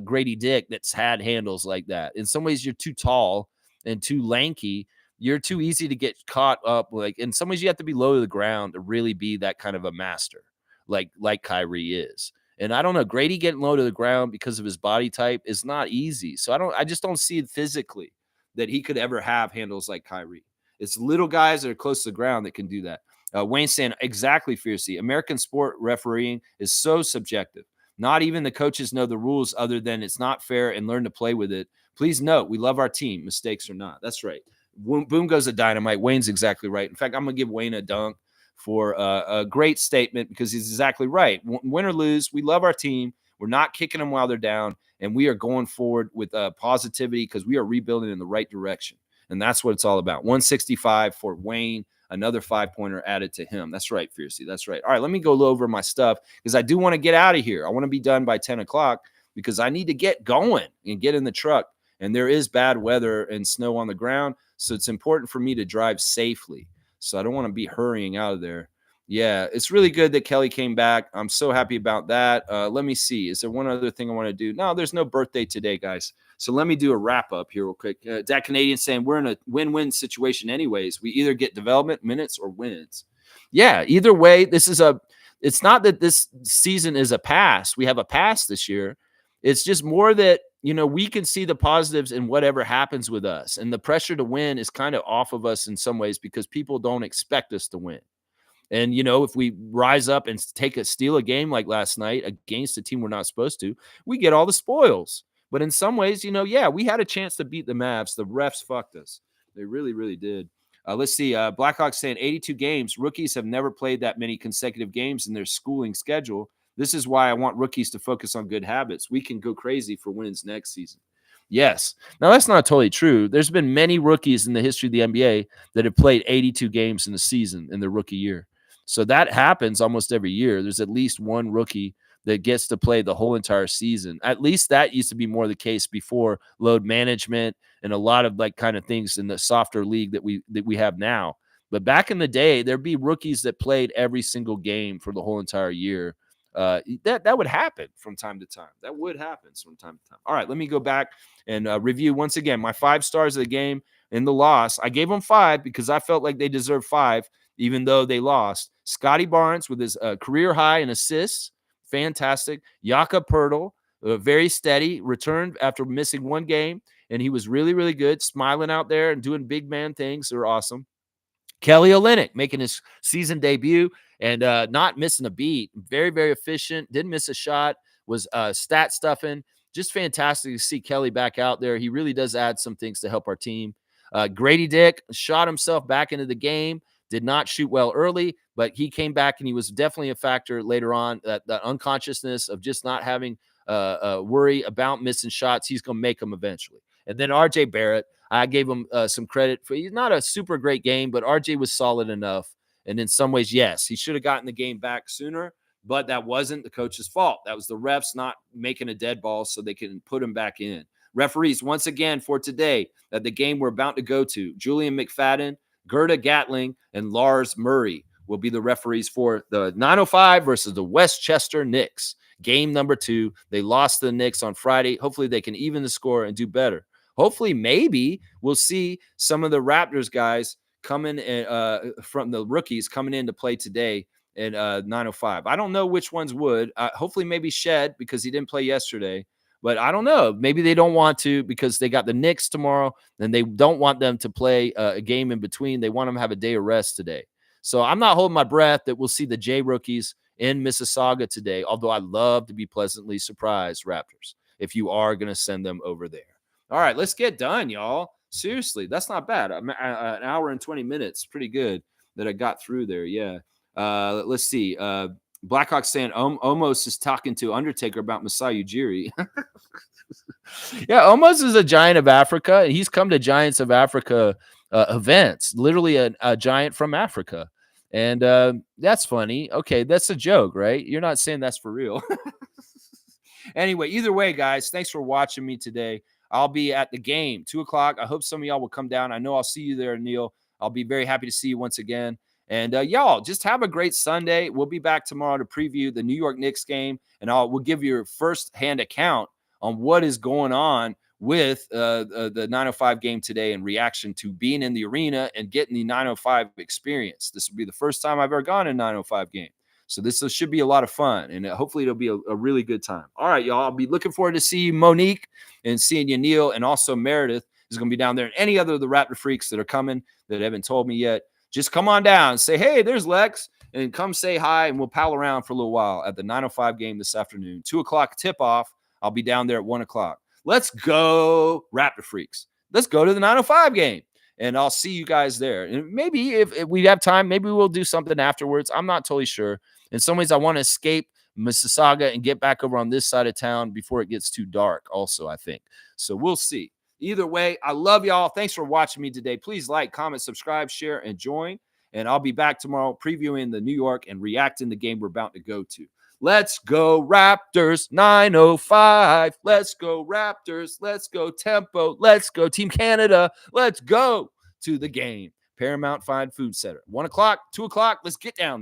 Grady Dick that's had handles like that. In some ways, you're too tall and too lanky. You're too easy to get caught up. Like, in some ways, you have to be low to the ground to really be that kind of a master, like Kyrie is. And I don't know, Grady getting low to the ground because of his body type is not easy. So I just don't see it physically that he could ever have handles like Kyrie. It's little guys that are close to the ground that can do that. Wayne saying, exactly, fiercely. American sport refereeing is so subjective. Not even the coaches know the rules other than it's not fair and learn to play with it. Please note, we love our team, mistakes or not. That's right. Boom goes the dynamite. Wayne's exactly right. In fact, I'm going to give Wayne a dunk for a great statement because he's exactly right. Win or lose, we love our team. We're not kicking them while they're down, and we are going forward with positivity because we are rebuilding in the right direction. And that's what it's all about. 165 for Wayne. Another 5-pointer added to him. That's right, Fiercey. That's right. All right, let me go over my stuff because I do want to get out of here. I want to be done by 10 o'clock because I need to get going and get in the truck. And there is bad weather and snow on the ground, so it's important for me to drive safely. So I don't want to be hurrying out of there. Yeah, it's really good that Kelly came back. I'm so happy about that. Let me see. Is there one other thing I want to do? No, there's no birthday today, guys. So let me do a wrap up here real quick. That Canadian saying we're in a win-win situation anyways. We either get development minutes or wins. Yeah, either way, it's not that this season is a pass. We have a pass this year. It's just more that, we can see the positives in whatever happens with us. And the pressure to win is kind of off of us in some ways because people don't expect us to win. And, if we rise up and steal a game like last night against a team we're not supposed to, we get all the spoils. But in some ways, yeah, we had a chance to beat the Mavs. The refs fucked us. They really, really did. Let's see. Blackhawks saying 82 games. Rookies have never played that many consecutive games in their schooling schedule. This is why I want rookies to focus on good habits. We can go crazy for wins next season. Yes. Now, that's not totally true. There's been many rookies in the history of the NBA that have played 82 games in a season in their rookie year. So that happens almost every year. There's at least one rookie that gets to play the whole entire season. At least that used to be more the case before load management and a lot of kind of things in the softer league that we have now. But back in the day, there'd be rookies that played every single game for the whole entire year. That would happen from time to time. That would happen from time to time. All right, let me go back and review once again my 5 stars of the game in the loss. I gave them 5 because I felt like they deserved 5, even though they lost. Scotty Barnes with his career high in assists, fantastic. Jakob Poeltl, very steady, returned after missing 1 game, and he was really, really good, smiling out there and doing big man things. They're awesome. Kelly Olynyk making his season debut and not missing a beat. Very, very efficient. Didn't miss a shot. Was stat stuffing. Just fantastic to see Kelly back out there. He really does add some things to help our team. Grady Dick shot himself back into the game. Did not shoot well early, but he came back and he was definitely a factor later on. That unconsciousness of just not having worry about missing shots, he's going to make them eventually. And then RJ Barrett, I gave him some credit for. He's not a super great game, but RJ was solid enough. And in some ways, yes, he should have gotten the game back sooner, but that wasn't the coach's fault. That was the refs not making a dead ball so they can put him back in. Referees, once again for today, at the game we're about to go to, Julian McFadden, Gerda Gatling, and Lars Murray will be the referees for the 905 versus the Westchester Knicks. Game number 2. They lost to the Knicks on Friday. Hopefully they can even the score and do better. Hopefully, maybe we'll see some of the Raptors guys coming from the rookies coming in to play today at 905. I don't know which ones would. Hopefully, maybe Shed because he didn't play yesterday. But I don't know. Maybe they don't want to because they got the Knicks tomorrow, and they don't want them to play a game in between. They want them to have a day of rest today. So I'm not holding my breath that we'll see the J rookies in Mississauga today, although I'd love to be pleasantly surprised, Raptors, if you are going to send them over there. All right, let's get done, y'all. Seriously, that's not bad. An hour and 20 minutes. Pretty good that I got through there. Yeah. Let's see. Blackhawks saying Omos is talking to Undertaker about Masai Ujiri. Yeah, Omos is a giant of Africa, and he's come to Giants of Africa events, literally a giant from Africa. And that's funny. Okay, that's a joke, right? You're not saying that's for real. Anyway, either way, guys, thanks for watching me today. I'll be at the game, 2 o'clock. I hope some of y'all will come down. I know I'll see you there, Neil. I'll be very happy to see you once again. And y'all, just have a great Sunday. We'll be back tomorrow to preview the New York Knicks game, and we'll give you a first-hand account on what is going on with the 905 game today in reaction to being in the arena and getting the 905 experience. This will be the first time I've ever gone to a 905 game. So this should be a lot of fun, and hopefully it'll be a really good time. All right, y'all. I'll be looking forward to seeing Monique and seeing you, Neil, and also Meredith is going to be down there. And any other of the Raptor freaks that are coming that haven't told me yet, just come on down and say, hey, there's Lex, and come say hi, and we'll pal around for a little while at the 905 game this afternoon. 2 o'clock tip-off. I'll be down there at 1 o'clock. Let's go, Raptor freaks. Let's go to the 905 game. And I'll see you guys there. And maybe if we have time, maybe we'll do something afterwards. I'm not totally sure. In some ways, I want to escape Mississauga and get back over on this side of town before it gets too dark also, I think. So we'll see. Either way, I love y'all. Thanks for watching me today. Please like, comment, subscribe, share, and join. And I'll be back tomorrow previewing the New York and reacting the game we're about to go to. Let's go Raptors 905. Let's go Raptors. Let's go Tempo. Let's go Team Canada. Let's go to the game. Paramount Fine Food Center. 1 o'clock, 2 o'clock. Let's get down there.